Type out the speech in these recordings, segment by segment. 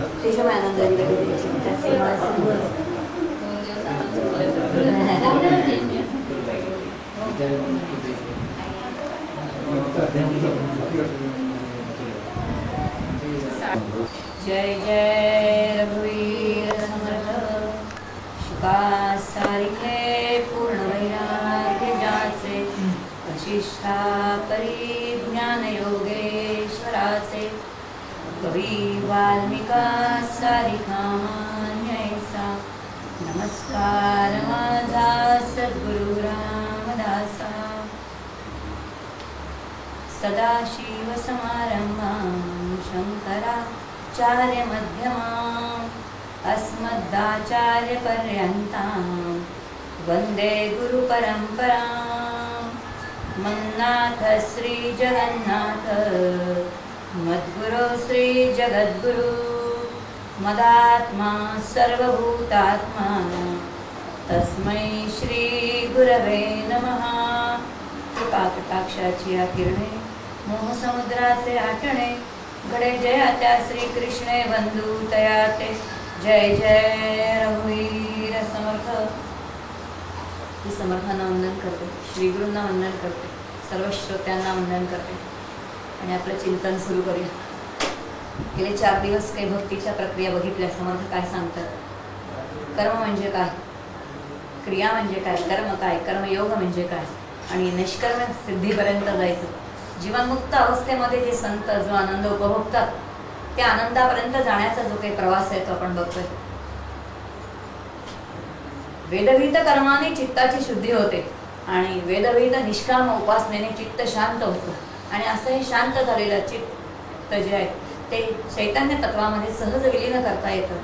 जय जय रघुवीर समर्थ शुका सारिखे पूर्ण वैराग्य जाचे वशिष्ठा परिज्ञान योगेश्वराचे कवी वाल्मिका सारिखा न्यायसा नमस्कार माझा सद्गुरु रामदासा सदाशिव समारंभां शंकराचार्य मध्यमाम् अस्मदाचार्य पर्यन्तां वन्दे गुरु परम्परां मन्नाथ श्री जगन्नाथ मद्गुरो श्री जगद्गुरु मदात्मा सर्वभूतात्मा तस्मै श्री गुरवे नमः। कृपाकटाक्षाची किरणे मोहसमुद्राचे आटणे घडे जया त्या श्री कृष्णे बंधू तयाते जय जय रघुवीर समर्थ। मी समर्थांना वंदन करते, श्री गुरूंना वंदन करते, सर्व श्रोत्यांना वंदन करते आणि आपलं चिंतन सुरू करूया। गेले 4 दिवस काही भक्तीच्या प्रक्रिया बघितल्या। समर्थ काय सांगतात? कर्म म्हणजे काय, क्रिया म्हणजे काय, कर्म काय, कर्मयोग म्हणजे काय आणि निष्कर्म सिद्धीपर्यंत जायचं। जीवनमुक्त अवस्थेमध्ये जे संत जो आनंद उपभोगतात त्या आनंदापर्यंत जाण्याचा जो काही प्रवास आहे तो आपण बघतोय। वेदविहित कर्माने चित्ताची शुद्धी होते आणि वेदविहित निष्काम उपासनेने चित्त शांत होतं आणि असं हे शांत झालेलं चित्त जे आहे ते चैतन्य तत्वामध्ये सहज विलीन करता येतं।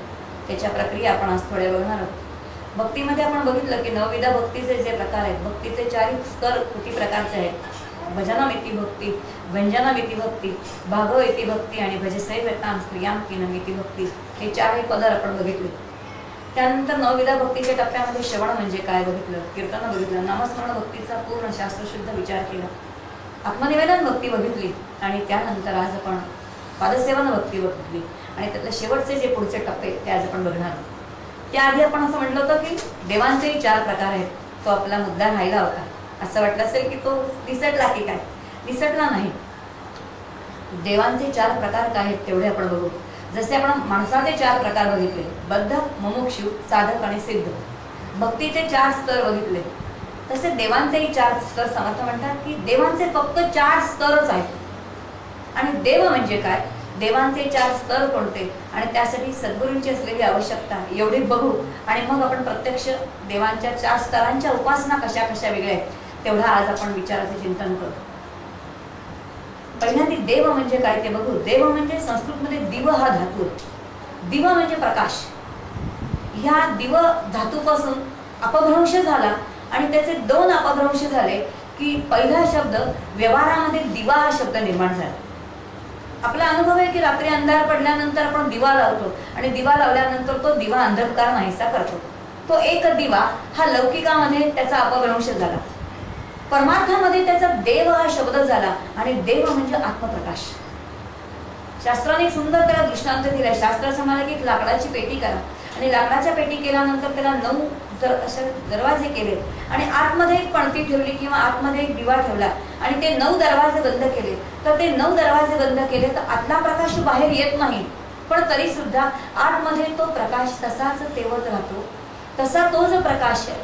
त्याच्या प्रक्रिया आपण आज थोड्या बघणार आहोत। भक्तीमध्ये आपण बघितलं की नवविध भक्तीचे जे प्रकार आहेत, भक्तीचे 4 स्तर किती प्रकारचे आहेत। भजनामिती भक्ती, व्यंजनामिती भक्ती, भागवती भक्ती आणि भजसेवतां स्त्रियांकिनमिती भक्ती, हे 4 पदर आपण बघितले। त्यानंतर नवविध भक्तीच्या टप्प्यामध्ये श्रवण म्हणजे काय बघितलं, कीर्तन बघितलं, नामस्मरण भक्तीचा पूर्ण शास्त्रशुद्ध विचार केला, आत्मनिवेदन भक्ती बघितली आणि त्यानंतर आज आपण पादसेवन भक्ती बघितली आणि त्यातले शेवटचे जे पुढचे टप्पे ते आज आपण बघणार आहोत। त्याआधी आपण असं म्हटलं होतं की देवांचेही 4 प्रकार आहेत। तो आपला मुद्दा राहिला होता। असं वाटलं असेल की तो निसटला की काय, निसटला नाही। देवांचे 4 प्रकार काय आहेत तेवढे आपण बघू। जसे आपण माणसाचे 4 प्रकार बघितले, बद्ध, मुमुक्षु, साधक आणि सिद्ध, भक्तीचे 4 स्तर बघितले, तसे देवांचेही 4 स्तर समर्थ म्हणतात की देवांचे फक्त 4 स्तरच आहेत। आणि देव म्हणजे काय, देवांचे 4 स्तर कोणते आणि त्यासाठी सद्गुरूंची असलेली आवश्यकता एवढी बघू आणि मग आपण प्रत्यक्ष देवांच्या 4 स्तरांच्या उपासना कशा कशा वेगळ्या आहेत तेवढा आज आपण विचाराचे चिंतन करू। पहिल्यांदा देव म्हणजे काय ते बघू। देव म्हणजे संस्कृतमध्ये दिव हा धातू, दिव म्हणजे प्रकाश। ह्या दिव धातूपासून अपभ्रंश झाला आणि त्याचे 2 अपभ्रंश झाले की पहिला शब्द व्यवहारामध्ये दिवा हा शब्द निर्माण झाला। आपला अनुभव आहे की रात्री अंधार पडल्यानंतर आपण दिवा लावतो आणि दिवा लावल्यानंतर तो दिवा अंधकार नाहीसा करतो। तो एक दिवा हा लौकिकामध्ये त्याचा अपभ्रंश झाला, परमार्थामध्ये त्याचा देव हा शब्द झाला आणि देव म्हणजे आत्मप्रकाश। शास्त्राने एक सुंदर त्याला दृष्टांत दिलाय। शास्त्र म्हणाले की लाकडाची पेटी करा आणि लाकडाच्या पेटी केल्यानंतर त्याला 9 असे दरवाजे केले आणि आतमध्ये एक पणती ठेवली किंवा आतमध्ये एक दिवा ठेवला आणि ते 9 दरवाजे बंद केले। तर ते 9 दरवाजे बंद केले तर आतला प्रकाश बाहेर येत नाही, पण तरी सुद्धा आतमध्ये तो प्रकाश तसाच तेवत राहतो। तसा तो जो प्रकाश आहे,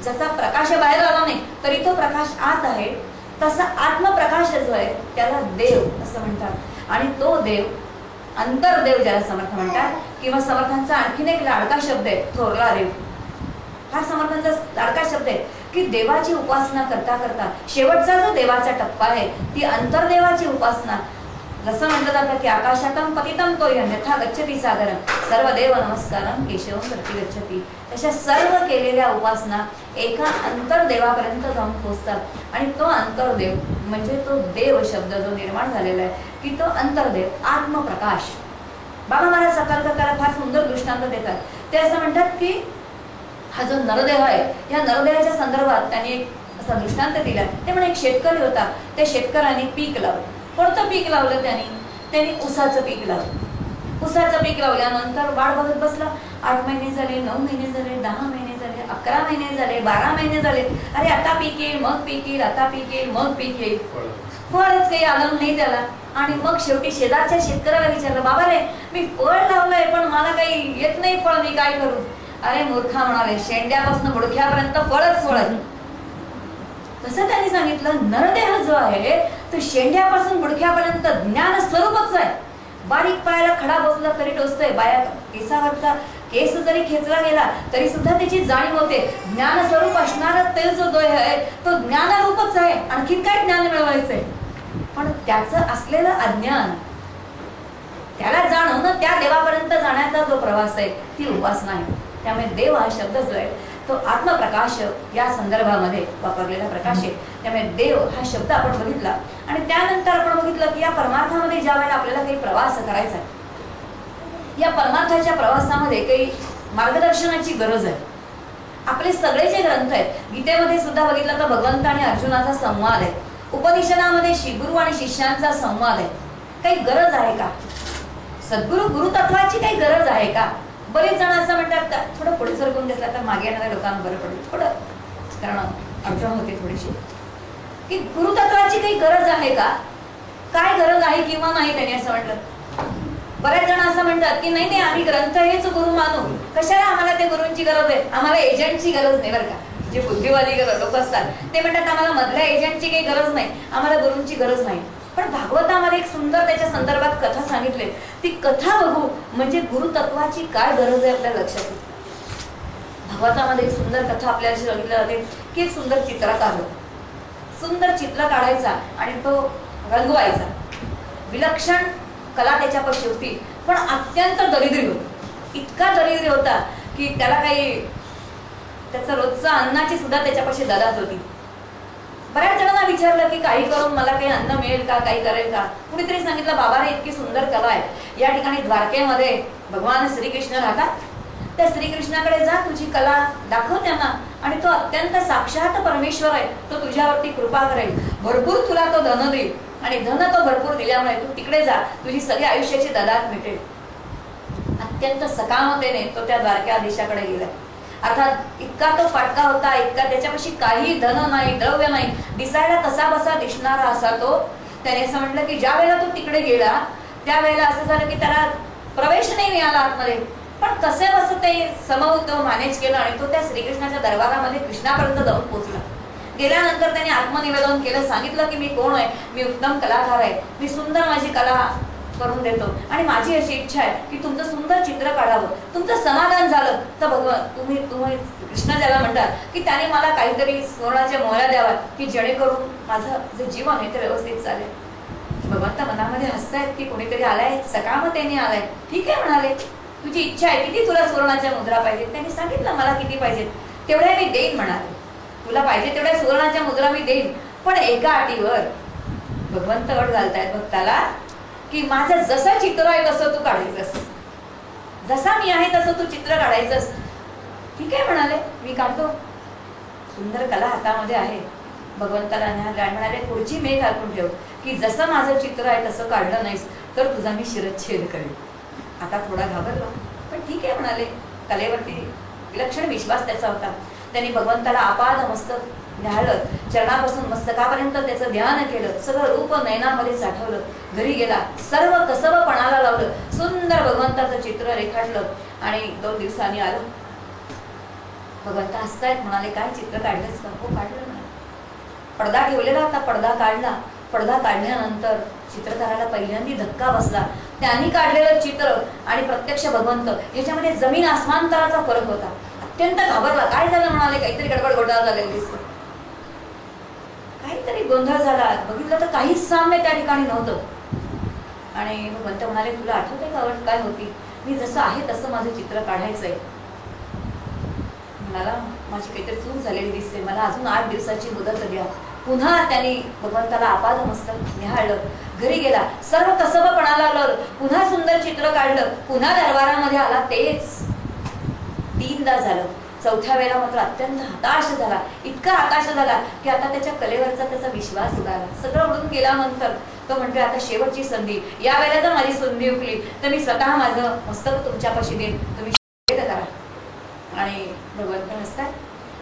जसा प्रकाश बाहेर आला नाही तरी तो प्रकाश आत आहे, तसा आत्मप्रकाश जो आहे त्याला देव असं म्हणतात। आणि तो देव अंतर्देव ज्याला समर्थ म्हणतात किंवा समर्थांचा आणखीन एक लाडका शब्द आहे थोरला देव। हा समर्थांचा लाडका शब्द आहे की देवाची उपासना करता करता शेवटचा जो देवाचा टप्पा आहे ती अंतर्देवाची उपासना। जसं म्हटलं जातं की आकाशातम पतितम तो यथा गच्छति सागरम सर्व देव नमस्कारम केशवम प्रति गच्छति। तशा सर्व केलेल्या उपासना एका अंतर्देवापर्यंत जाऊन पोहोचतात आणि तो अंतर्देव म्हणजे तो देव शब्द जो निर्माण झालेला आहे की तो अंतर्देव आत्मप्रकाश। बाबा महाराज सकाळकाला फार सुंदर दृष्टांत देतात। ते असं म्हणतात की हा जो नरदेव आहे या नरदेवाच्या संदर्भात त्यांनी एक असा दृष्टांत दिला। ते म्हणजे एक शेतकरी होता, त्या शेतकऱ्याने पीक लावलं। कोणतं पीक लावलं? त्यांनी ऊसाचं पीक लावलं। ऊसाचं पीक लावल्यानंतर वाट बघत बसला. 8 महिने झाले, 9 महिने झाले, 10 महिने झाले, 11 महिने झाले, 12 महिने झाले. अरे आता पीक येईल, मग पीक येईल, आता पीक येईल, मग पीक येईल. फळच काही आलं नाही त्याला. आणि मग शेवटी शेजारच्या शेतकऱ्याला विचारलं, बाबा रे मी फळ लावलंय पण मला काही येत नाही फळ, मी काय करू? अरे मूर्खा म्हणाले, शेंड्यापासून मुडक्यापर्यंत फळच फळ. तसं त्यांनी सांगितलं, नरदेह जो आहे तो शेंड्यापासून मुडक्यापर्यंत ज्ञान स्वरूपच आहे. बारीक पायाला खडा बसला तरी टोचतोय, बाया केसावरचा केस जरी खेचला गेला तरी सुद्धा त्याची जाणीव होते. ज्ञान स्वरूप असणारा ते जो देह आहे तो ज्ञानरूपच आहे. आणखी काय ज्ञान मिळवायचंय? पण त्याचं असलेलं अज्ञान त्याला जाणवणं, त्या देवापर्यंत जाण्याचा जो प्रवास आहे ती उपासना आहे. त्यामुळे देव हा शब्द जो आहे तो आत्मप्रकाश या संदर्भामध्ये वापरलेला प्रकाश आहे. त्यामुळे देव हा शब्द आपण बघितला आणि त्यानंतर आपण बघितलं की या परमार्थामध्ये ज्या वेळेला आपल्याला काही प्रवास करायचा आहे, या परमार्थाच्या प्रवासामध्ये काही मार्गदर्शनाची गरज आहे. आपले सगळे जे ग्रंथ आहेत, गीतेमध्ये सुद्धा बघितलं तर भगवंत आणि अर्जुनाचा संवाद आहे. उपनिषदामध्ये गुरु आणि शिष्यांचा संवाद आहे. काही गरज आहे का? सद्गुरु गुरुतत्वाची काही गरज आहे का? बरेच जण असं म्हणतात, थोडं पुढे सरकून घेतला तर मागे येणाऱ्या लोकांना बरं पडेल थोडं, कारण अडचण होते थोडीशी, की गुरुतत्वाची काही गरज आहे का? काय गरज आहे किंवा नाही? त्यांनी असं म्हटलं. बरेच जण असं म्हणतात की नाही नाही आम्ही ग्रंथ हेच गुरु मानू, कशाला आम्हाला ते गुरूंची गरज आहे, आम्हाला एजंटची गरज नाही. बरं का, जे बुद्धिवादी लोक असतात ते म्हणतात आम्हाला मधल्या एजंटची काही गरज नाही, आम्हाला गुरूंची गरज नाही. पण भागवतामध्ये एक सुंदर त्याच्या संदर्भात कथा सांगितली. ती कथा बघू म्हणजे गुरुतत्वाची काय गरज आहे आपल्या लक्षात येईल. भागवतामध्ये एक सुंदर कथा आपल्याला सांगितली जाते की एक सुंदर चित्रकार होता. सुंदर चित्र काढायचा आणि तो रंगवायचा. विलक्षण कला त्याच्यापाशी होती, पण अत्यंत दरिद्री होता. इतका दरिद्री होता की त्याला काही त्याचं रोजचं अन्नाची सुद्धा त्याच्यापाशी ददात होती. बऱ्याच जणांना विचारलं की काही करून मला काही अन्न मिळेल का, काही करेल का? कुणीतरी सांगितलं, बाबा रे इतकी सुंदर कला आहे, या ठिकाणी द्वारकेमध्ये भगवान श्रीकृष्ण राहतात, त्या श्रीकृष्णाकडे जा, तुझी कला दाखव त्यांना, आणि तो अत्यंत साक्षात परमेश्वर आहे, तो तुझ्यावरती कृपा करेल, भरपूर तुला तो धन देईल, आणि धन तो भरपूर दिल्यामुळे तू तिकडे जा, तुझी सगळी आयुष्याची ददात मिटेल. अत्यंत सकामतेने तो त्या द्वारकाधीशाकडे गेला. अर्थात इतका तो फाटका होता, इतका त्याच्यापाशी काही धन नाही, द्रव्य नाही, दिसायला कसा बसा दिसणारा असा तो. त्याने असं म्हटलं की ज्या वेळेला तो तिकडे गेला त्यावेळेला असं झालं की त्याला प्रवेश नाही मिळाला आतमध्ये, पण कसे बस ते समवून तो मॅनेज केलं आणि तो त्या श्रीकृष्णाच्या दरबारामध्ये कृष्णापर्यंत जाऊन पोहोचला. गेल्यानंतर त्याने आत्मनिवेदन केलं, सांगितलं की मी कोण आहे, मी उत्तम कलाकार आहे, मी सुंदर माझी कला करून देतो, आणि माझी अशी इच्छा आहे की तुमचं सुंदर चित्र काढावं. तुमचं समाधान झालं तर भगवान तुम्ही कृष्ण ज्याला म्हणतात की त्याने मला काहीतरी सुवर्णाच्या मोहऱ्या द्यावा की जेणेकरून माझं जे जीवन आहे ते व्यवस्थित चालेल. भगवंत मनामध्ये हसतायत की कोणीतरी आलाय, सकामतेने आलाय. ठीक आहे म्हणाले, तुझी इच्छा आहे, किती तुला सुवर्णाच्या मुद्रा पाहिजे? त्यांनी सांगितलं मला किती पाहिजेत तेवढ्या मी देईन म्हणाले. तुला पाहिजे तेवढ्या सुवर्णाच्या मुद्रा मी देईन, पण एका अटीवर. भगवंत अट घालतायत भक्ताला की माझं जसं चित्र आहे तसं तू काढायचंस, जसा मी आहे तसं तू चित्र काढायचंस. ठीक आहे म्हणाले, मी काढतो. सुंदर कला हातामध्ये आहे. भगवंताला म्हणाले पुढची मेघ हाकून ठेव की जसं माझं चित्र आहे तसं काढलं नाहीस तर तुझा मी शिरच्छेद करेन. आता थोडा घाबरला, पण ठीक आहे म्हणाले. कलेवरती विलक्षण विश्वास त्याचा होता. त्यांनी भगवंताला आपाद मस्तक न्याहाळलं, चरणापासून मस्तकापर्यंत त्याचं ध्यान केलं, सगळं रूप नयनामध्ये साठवलं. घरी गेला, सर्व कसब पणाला लावलं, सुंदर भगवंताचं चित्र रेखाटलं, आणि 2 दिवसांनी आलं. भगवंत हसतायत, म्हणाले काय चित्र काढलंस का? हो काढलं ना. पडदा ठेवलेला होता, पडदा काढला. पडदा काढल्यानंतर चित्रकाराला पहिल्यांदा धक्का बसला. त्यांनी काढलेलं चित्र आणि प्रत्यक्ष भगवंत ह्याच्यामध्ये जमीन आसमांतराचा फरक होता. अत्यंत घाबरला. काय झालं म्हणाले, काहीतरी गडबड गोंधळ झालेला दिसतो, काहीतरी गोंधळ झाला. बघितलं तर काहीच साम्य त्या ठिकाणी नव्हतं. आणि भगवंत म्हणाले तुला आठवते का अट काय होती? मी जसं आहे तसं माझं चित्र काढायचंय. म्हणाला माझी काहीतरी चूक झालेली दिसते, मला अजून 8 दिवसाची मुदत द्या. पुन्हा त्यांनी भगवंताला आपाद मस्तक निहाळलं. घरी गेला, सर्व कसब पणाला लावलं, पुन्हा सुंदर चित्र काढलं, पुन्हा दरबारामध्ये आला. तेच 3दा झालं. चौथ्या वेळेला मात्र अत्यंत हताश झाला, इतका हताश झाला की आता त्याच्या कलेवरचा त्याचा विश्वास उडाला. सगळं उडून गेल्यानंतर तो म्हणतोय आता शेवटची संधी, या वेळेला जर माझी संधी हुकली तर मी स्वतः माझं मस्तक तुमच्यापाशी देईन, तुम्ही करा. आणि भगवंत हसतात,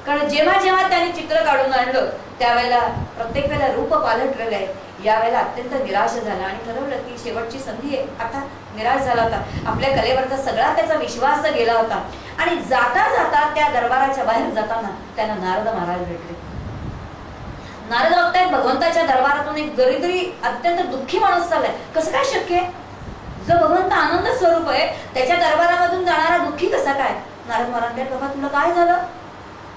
कारण जेव्हा जेव्हा त्याने चित्र काढून आणलं त्यावेळेला प्रत्येक वेळेला रूप पालटलेलं आहे. यावेळेला अत्यंत निराश झाला आणि ठरवलं की शेवटची संधी आहे. आता निराश झाला होता, आपल्या कलेवरचा सगळा त्याचा विश्वास गेला होता. आणि जाता जाता त्या दरबाराच्या बाहेर जाताना त्यांना नारद महाराज भेटले. नारद बघतायत भगवंताच्या दरबारातून एक दरिद्री अत्यंत दुःखी माणूस चाललाय, कसं काय शक्य आहे? जो भगवंत आनंद स्वरूप आहे त्याच्या दरबारामधून जाणारा दुःखी कसा काय? नारद महाराज, बाबा तुला काय झालं?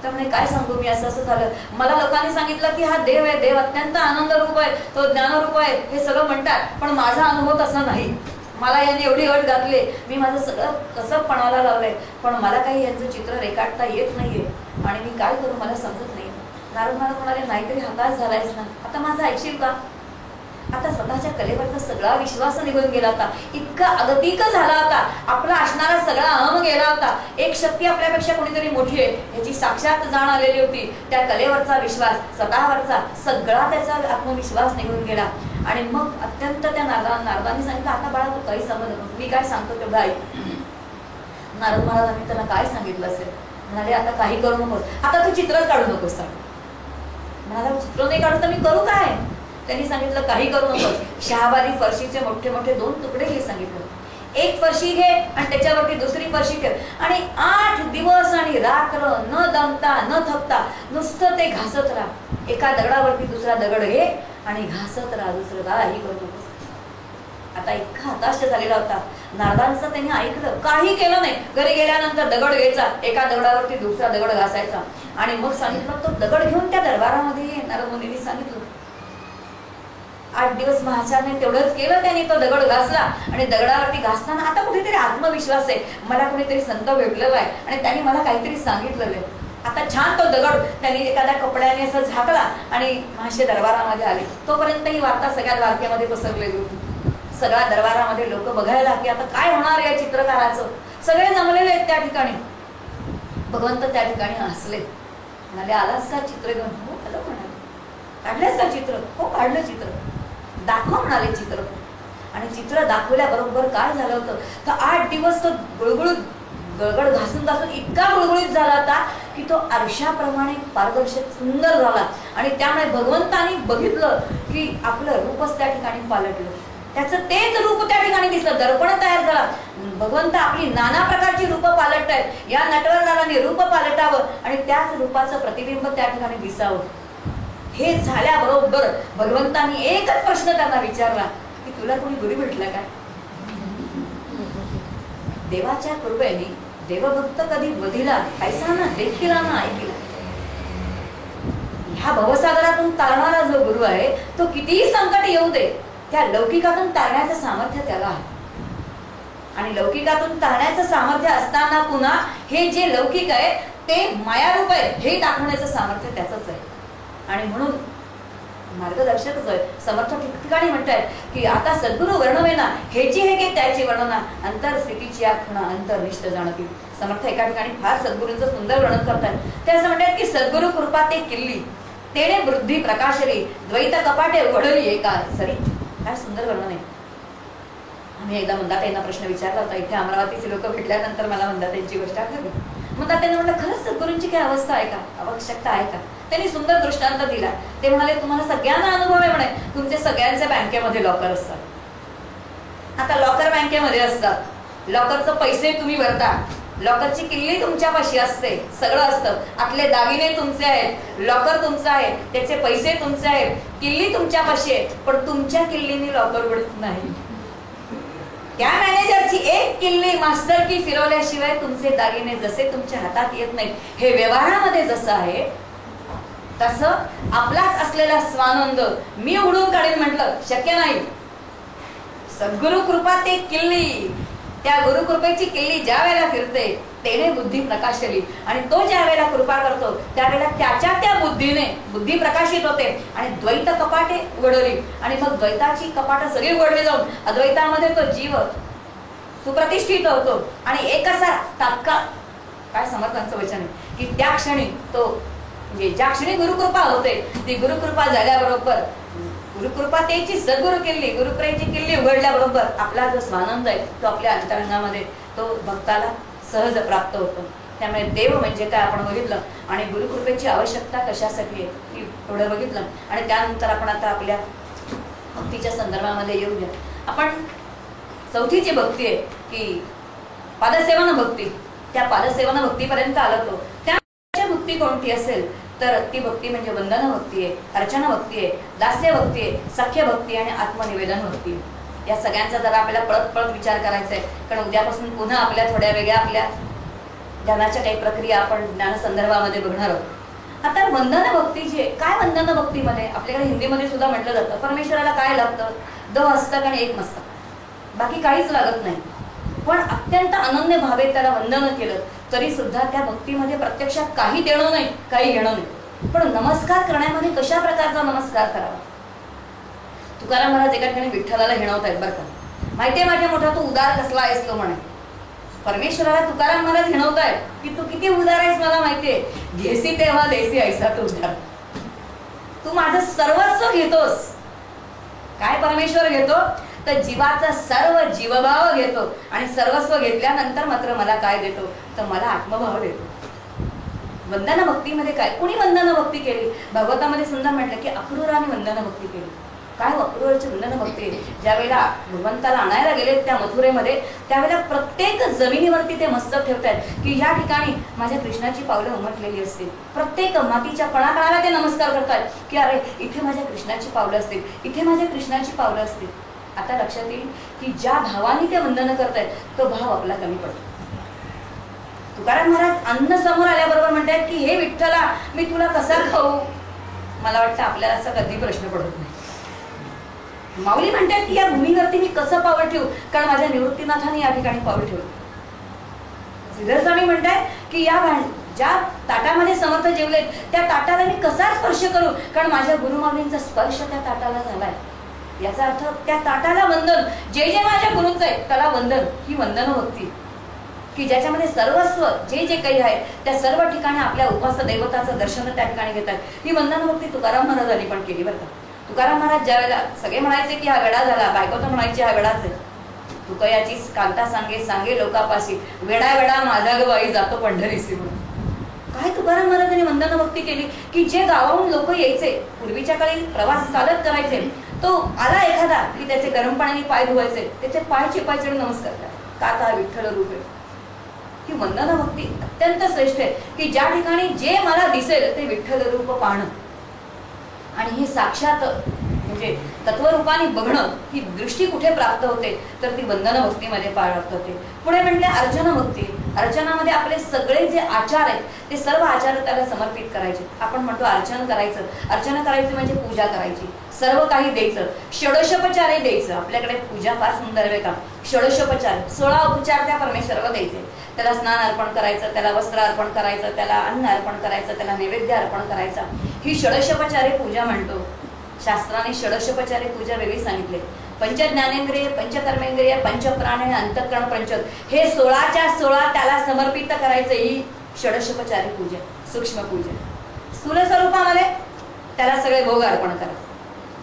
तर म्हणे काय सांगू मी, असं असं झालं. मला लोकांनी सांगितलं की हा देव आहे, देव अत्यंत आनंद रूप आहे, तो ज्ञानरूप आहे, हे सगळं म्हणतात, पण माझा अनुभव तसा नाही. मला यांनी एवढी अट घातली, मी माझं सगळं कसं पणाला लावलंय, पण मला काही यांचं चित्र रेखाटता येत नाहीये आणि मी काय करू मला समजत नाही. नारद महाराज म्हणाले, नाहीतरी हताश झालायस ना, आता माझं ऐकशील का? आता स्वतःच्या कलेवरचा सगळा विश्वास निघून गेला होता, इतका अगतिक झाला होता, आपला असणारा सगळा अहम गेला होता. एक शक्ती आपल्यापेक्षा कोणीतरी मोठी आहे याची साक्षात जाण आलेली होती. त्या कलेवरचा विश्वास, स्वतःवरचा सगळा त्याचा आत्मविश्वास निघून गेला. आणि मग अत्यंत त्या नारदांनी सांगितलं, आता बाळा तू काही समज नको, मी काय सांगतो तेवढं ऐक. नारद महाराजांनी त्यांना काय सांगितलं असेल? म्हणाले, आता काही करू नकोस, आता तू चित्रच काढू नकोस. म्हणाला, चित्र नाही काढू तर मी करू काय? त्यांनी सांगितलं, काही करू नकोस, शहाबादी फरशीचे मोठे मोठे 2 तुकडे घे सांगितलं. एक फरशी घे आणि त्याच्यावरती दुसरी फरशी ठेव आणि 8 दिवस आणि रात्र न दमता न थकता नुसतं ते घासत राहा. एका दगडावरती दुसरा दगड घे आणि घासत राहा, दुसरं काही करू नकोस. आता इतका हताश झालेला होता. नारदांचं त्यांनी ऐकलं, काही केलं नाही. घरी गेल्यानंतर दगड घ्यायचा, एका दगडावरती दुसरा दगड घासायचा आणि मग सांगितलं तो दगड घेऊन त्या दरबारामध्ये नारद मुनींनी सांगितलं. 8 दिवस महाचार्याने तेवढंच केलं, त्यांनी तो दगड घासला आणि दगडावरती घासताना आता कुठेतरी आत्मविश्वास आहे, मला कुणीतरी संत भेटलेला आहे आणि त्यांनी मला काहीतरी सांगितलेलं आहे. आता छान तो दगड त्यांनी एखाद्या कपड्याने असं झाकला आणि महाशय दरबारामध्ये आले. तोपर्यंत ही वार्ता सगळ्या द्वारकेमध्ये पसरलेली होती. सगळ्या दरबारामध्ये लोक बघायला की आता काय होणार या चित्रकाराचं. सगळे जमलेले आहेत त्या ठिकाणी. भगवंत त्या ठिकाणी हसले, म्हणाले, आलास का चित्र घेऊन? हो आलो म्हणाले. काढलेस का चित्र? हो काढलं चित्र. दाखवा म्हणाले चित्र. आणि चित्र दाखवल्याबरोबर काय झालं होतं तर 8 दिवस तो गळगड घासून घासून इतका गुळगुळीत झाला होता की तो आरशाप्रमाणे पारदर्शक सुंदर झाला. आणि त्यामुळे भगवंतानी बघितलं की आपलं रूपच त्या ठिकाणी पालटलं, त्याचं तेच रूप त्या ठिकाणी दिसलं. दर्पण तयार झाला. भगवंत आपली नाना प्रकारची रूप पालटतायत, या नटवरदाराने रूप पालटावं आणि त्याच रूपाचं प्रतिबिंब त्या ठिकाणी दिसावं. हे झाल्याबरोबर भगवंतानी एकच प्रश्न त्यांना विचारला की तुला कोणी गुरु भेटला का? देवाच्या कृपेने देवभक्त कधी वधिला ऐसा ना देखीला ना ऐकिला. ह्या भवसागरातून तारणारा जो गुरु आहे तो कितीही संकट येऊ दे, त्या लौकिकातून तारण्याचं सामर्थ्य त्याला आहे. आणि लौकिकातून तारण्याचं सामर्थ्य असताना पुन्हा हे जे लौकिक आहे ते मायारूप आहे हे दाखवण्याचं सामर्थ्य त्याचंच आहे. आणि म्हणून मार्गदर्शकच आहे. समर्थ ठिकठिकाणी म्हणतात की आता सद्गुरु वर्णवेना हेची हे की त्याची वर्णना अंतरस्थितीची आखणा अंतर्निष्ठ जाणती. समर्थ एका ठिकाणी फार सद्गुरूंचं सुंदर वर्णन करतात. ते असं म्हणतात की सद्गुरु कृपा ते किल्ली तेने बुद्धी प्रकाशली द्वैत कपाटे उघडली एका सरी. काय सुंदर वर्णन आहे. आम्ही एकदा मंदाताईंना प्रश्न विचारला होता. इथे अमरावतीचे लोक भेटल्यानंतर मला मंदाताईंची गोष्ट आठवली. मंदाताईंना म्हटलं खरंच सद्गुरूंची काय अवस्था आहे का, आवश्यकता आहे का? त्यांनी सुंदर दृष्टांत दिला. ते म्हणाले तुम्हाला सगळ्यांना अनुभव आहे म्हणे, तुमचे सगळ्यांचे बँकेमध्ये लॉकर असतात. आता लॉकर बँकेमध्ये असतात, लॉकरचे पैसे तुम्ही भरता, लॉकरची किल्ली तुमच्यापाशी असते, सगळं असतं, आतले दागिने तुमचे आहेत, लॉकर तुमचं आहे, त्याचे पैसे तुमचे आहेत, किल्ली तुमच्यापाशी आहे, पण तुमच्या किल्लीने लॉकर उघडत नाही. त्या मॅनेजरची एक किल्ली मास्टर की फिरवल्याशिवाय तुमचे दागिने जसे तुमच्या हातात येत नाहीत. हे व्यवहारामध्ये जसं आहे तसं आपलाच असलेला स्वानंद मी उडून काढेन म्हटलं शक्य नाही. सद्गुरु कृपा ते किल्ली, त्या गुरुकृपेची किल्ली ज्या वेळेला फिरते तेने बुद्धी प्रकाशली. आणि तो ज्या वेळेला कृपा करतो त्यावेळेला त्याच्या त्या बुद्धीने बुद्धी प्रकाशित होते आणि द्वैत कपाटे उघडली. आणि मग द्वैताची कपाटं सगळी उघडली जाऊन अद्वैतामध्ये तो जीव सुप्रतिष्ठित होतो आणि एक असा तात्काळ काय समर्थांचं वचन आहे की त्या क्षणी तो म्हणजे ज्या क्षणी गुरुकृपा होते ती गुरुकृपा झाल्याबरोबर गुरुकृपा त्याची सद्गुरु किल्ली गुरुप्रेची किल्ली उघडल्याबरोबर आपला जो स्वानंद आहे तो आपल्या अंतरंगामध्ये तो भक्ताला सहज प्राप्त होतो. त्यामुळे देव म्हणजे काय आपण बघितलं आणि गुरुकृपेची आवश्यकता कशासाठी आहे ती थोडं बघितलं आणि त्यानंतर आपण आता आपल्या भक्तीच्या संदर्भामध्ये येऊया. आपण चौथी जी भक्ती आहे की पादसेवन भक्ती, त्या पादसेवन भक्तीपर्यंत आलो तो. त्या भक्ती कोणती असेल तर ती भक्ती म्हणजे वंदन भक्ती आहे, अर्चना भक्ती आहे, दास्य भक्ती आहे, सख्य भक्ती आणि आत्मनिवेदन भक्ती. या सगळ्यांचा जरा आपल्याला पळत पळत विचार करायचा आहे कारण उद्यापासून पुन्हा आपल्या थोड्या वेगळ्या आपल्या ध्यानाच्या काही प्रक्रिया आपण ज्ञान संदर्भामध्ये बघणार आहोत. आता वंदन भक्ती जी आहे, काय वंदन भक्तीमध्ये आपल्याकडे हिंदीमध्ये सुद्धा म्हटलं जातं परमेश्वराला काय लागतं, 2 हस्तक आणि 1 मस्तक, बाकी काहीच लागत नाही. पण अत्यंत अनन्य भावे त्याला वंदन केलं तरी सुद्धा त्या भक्तीमध्ये प्रत्यक्षात काही देणं नाही काही घेणं नाही. पण नमस्कार करण्यामध्ये कशा प्रकारचा नमस्कार करावा. तुकाराम महाराज एका ठिकाणी विठ्ठलाला हिणवतायत बरं का, माहितीये माझ्या मोठा तू उदार कसला आहेस तो म्हणे. परमेश्वराला तुकाराम महाराज हिणवतायत की तू किती उदार आहेस मला माहितीये, घेसी तेव्हा देसी ऐसा तू उदार, तू माझं सर्वस्व घेतोस. काय परमेश्वर घेतो तर जीवाचा सर्व जीवभाव घेतो आणि सर्वस्व घेतल्यानंतर मात्र मला काय देतो तर मला आत्मभाव देतो. वंदना भक्तीमध्ये काय, कुणी वंदना भक्ती केली, भागवतामध्ये सुंदर म्हटलं की अक्रूराने वंदना भक्ती केली. काय अक्रूराची वंदना भक्ती, ज्या वेळेला भगवंताला आणायला गेले त्या मथुरेमध्ये त्यावेळेला प्रत्येक जमिनीवरती ते मस्तक ठेवतात की या ठिकाणी माझ्या कृष्णाची पावलं उमटलेली असतील. प्रत्येक मातीच्या कणाकणाला ते नमस्कार करतात की अरे इथे माझ्या कृष्णाची पावलं असतील, इथे माझ्या कृष्णाची पावलं असतील. आता लक्षात येईल की ज्या भावाने ते वंदन करतायत तो भाव आपला कमी पडतो. तुकाराम महाराज अन्न समोर आल्याबरोबर म्हणतात की हे विठ्ठला मी तुला कसा खाऊ. मला वाटतं आपल्याला असा कधी प्रश्न पडत नाही. माऊली म्हणतात की या भूमीवरती मी कसं पाऊल ठेवू कारण माझ्या निवृत्तीनाथाने या ठिकाणी पाऊल ठेवलं. श्रीधर स्वामी म्हणतात की या ज्या ताटामध्ये समर्थ जेवलेत त्या ताटाला मी कसा स्पर्श करू कारण माझ्या गुरुमाऊलींचा स्पर्श त्या ताटाला झालाय. याचा अर्थ त्या ताटाला वंदन, जे जे माझ्या गुरूंचं आहे त्याला वंदन, ही वंदन भक्ती की ज्याच्यामध्ये सर्वस्व जे जे काही आहे त्या सर्व ठिकाणी आपल्या उपास्य दैवताचं दर्शन त्या ठिकाणी घेतात. ही वंदन भक्ती तुकाराम महाराजांनी पण केली बरं का. तुकाराम महाराज ज्या वेळेला सगळे म्हणायचे की हा वेडा झाला, बायको तर म्हणायची हा वेडाच आहे. तुकयाची कांता सांगे सांगे लोकापाशी, वेडा वेडा माझा ग बाई जातो पंढरीसी म्हणून. काय तुकाराम महाराजांनी वंदन भक्ती केली की जे गावाहून लोक यायचे, पूर्वीच्या काळी प्रवास चालत करायचे, तो आला एखादा की त्याचे गरम पाण्याने पाय धुवायचे, त्याचे पाय चिपायचे आणि नमस्कार करायचे का विठ्ठल रूप आहे. ही वंदना भक्ती अत्यंत श्रेष्ठ आहे की ज्या ठिकाणी जे मला दिसेल ते विठ्ठल रूप पाहणं आणि हे साक्षात म्हणजे तत्वरूपाने बघणं, ही दृष्टी कुठे प्राप्त होते तर ती वंदना भक्तीमध्ये प्राप्त होते. पुढे म्हणले अर्चना भक्ती. अर्चनामध्ये आपले सगळे जे आचार आहेत ते सर्व आचार त्याला समर्पित करायचे. आपण म्हणतो अर्चना करायचं, अर्चना करायची म्हणजे पूजा करायची, सर्व काही द्यायचं, षोडशोपचारही द्यायचं. आपल्याकडे पूजा फार सुंदर आहे का, षोडशोपचार 16 उपचार त्या परमेश्वराला द्यायचे. त्याला स्नान अर्पण करायचं, त्याला वस्त्र अर्पण करायचं, त्याला अन्न अर्पण करायचं, त्याला नैवेद्य अर्पण करायचा. ही षोडशोपचारे पूजा म्हणतो. शास्त्राने षोडशोपचारे पूजा वेगळी सांगितले. पंचज्ञानेंद्रिय, पंचकर्मेंद्रिय, पंचप्राण आणि अंतःकरण पंच, हे 16च्या 16 त्याला समर्पित करायचं. ही षोडशोपचारी पूजा, सूक्ष्म पूजा. स्थूल स्वरूपामध्ये त्याला सगळे भोग अर्पण करा,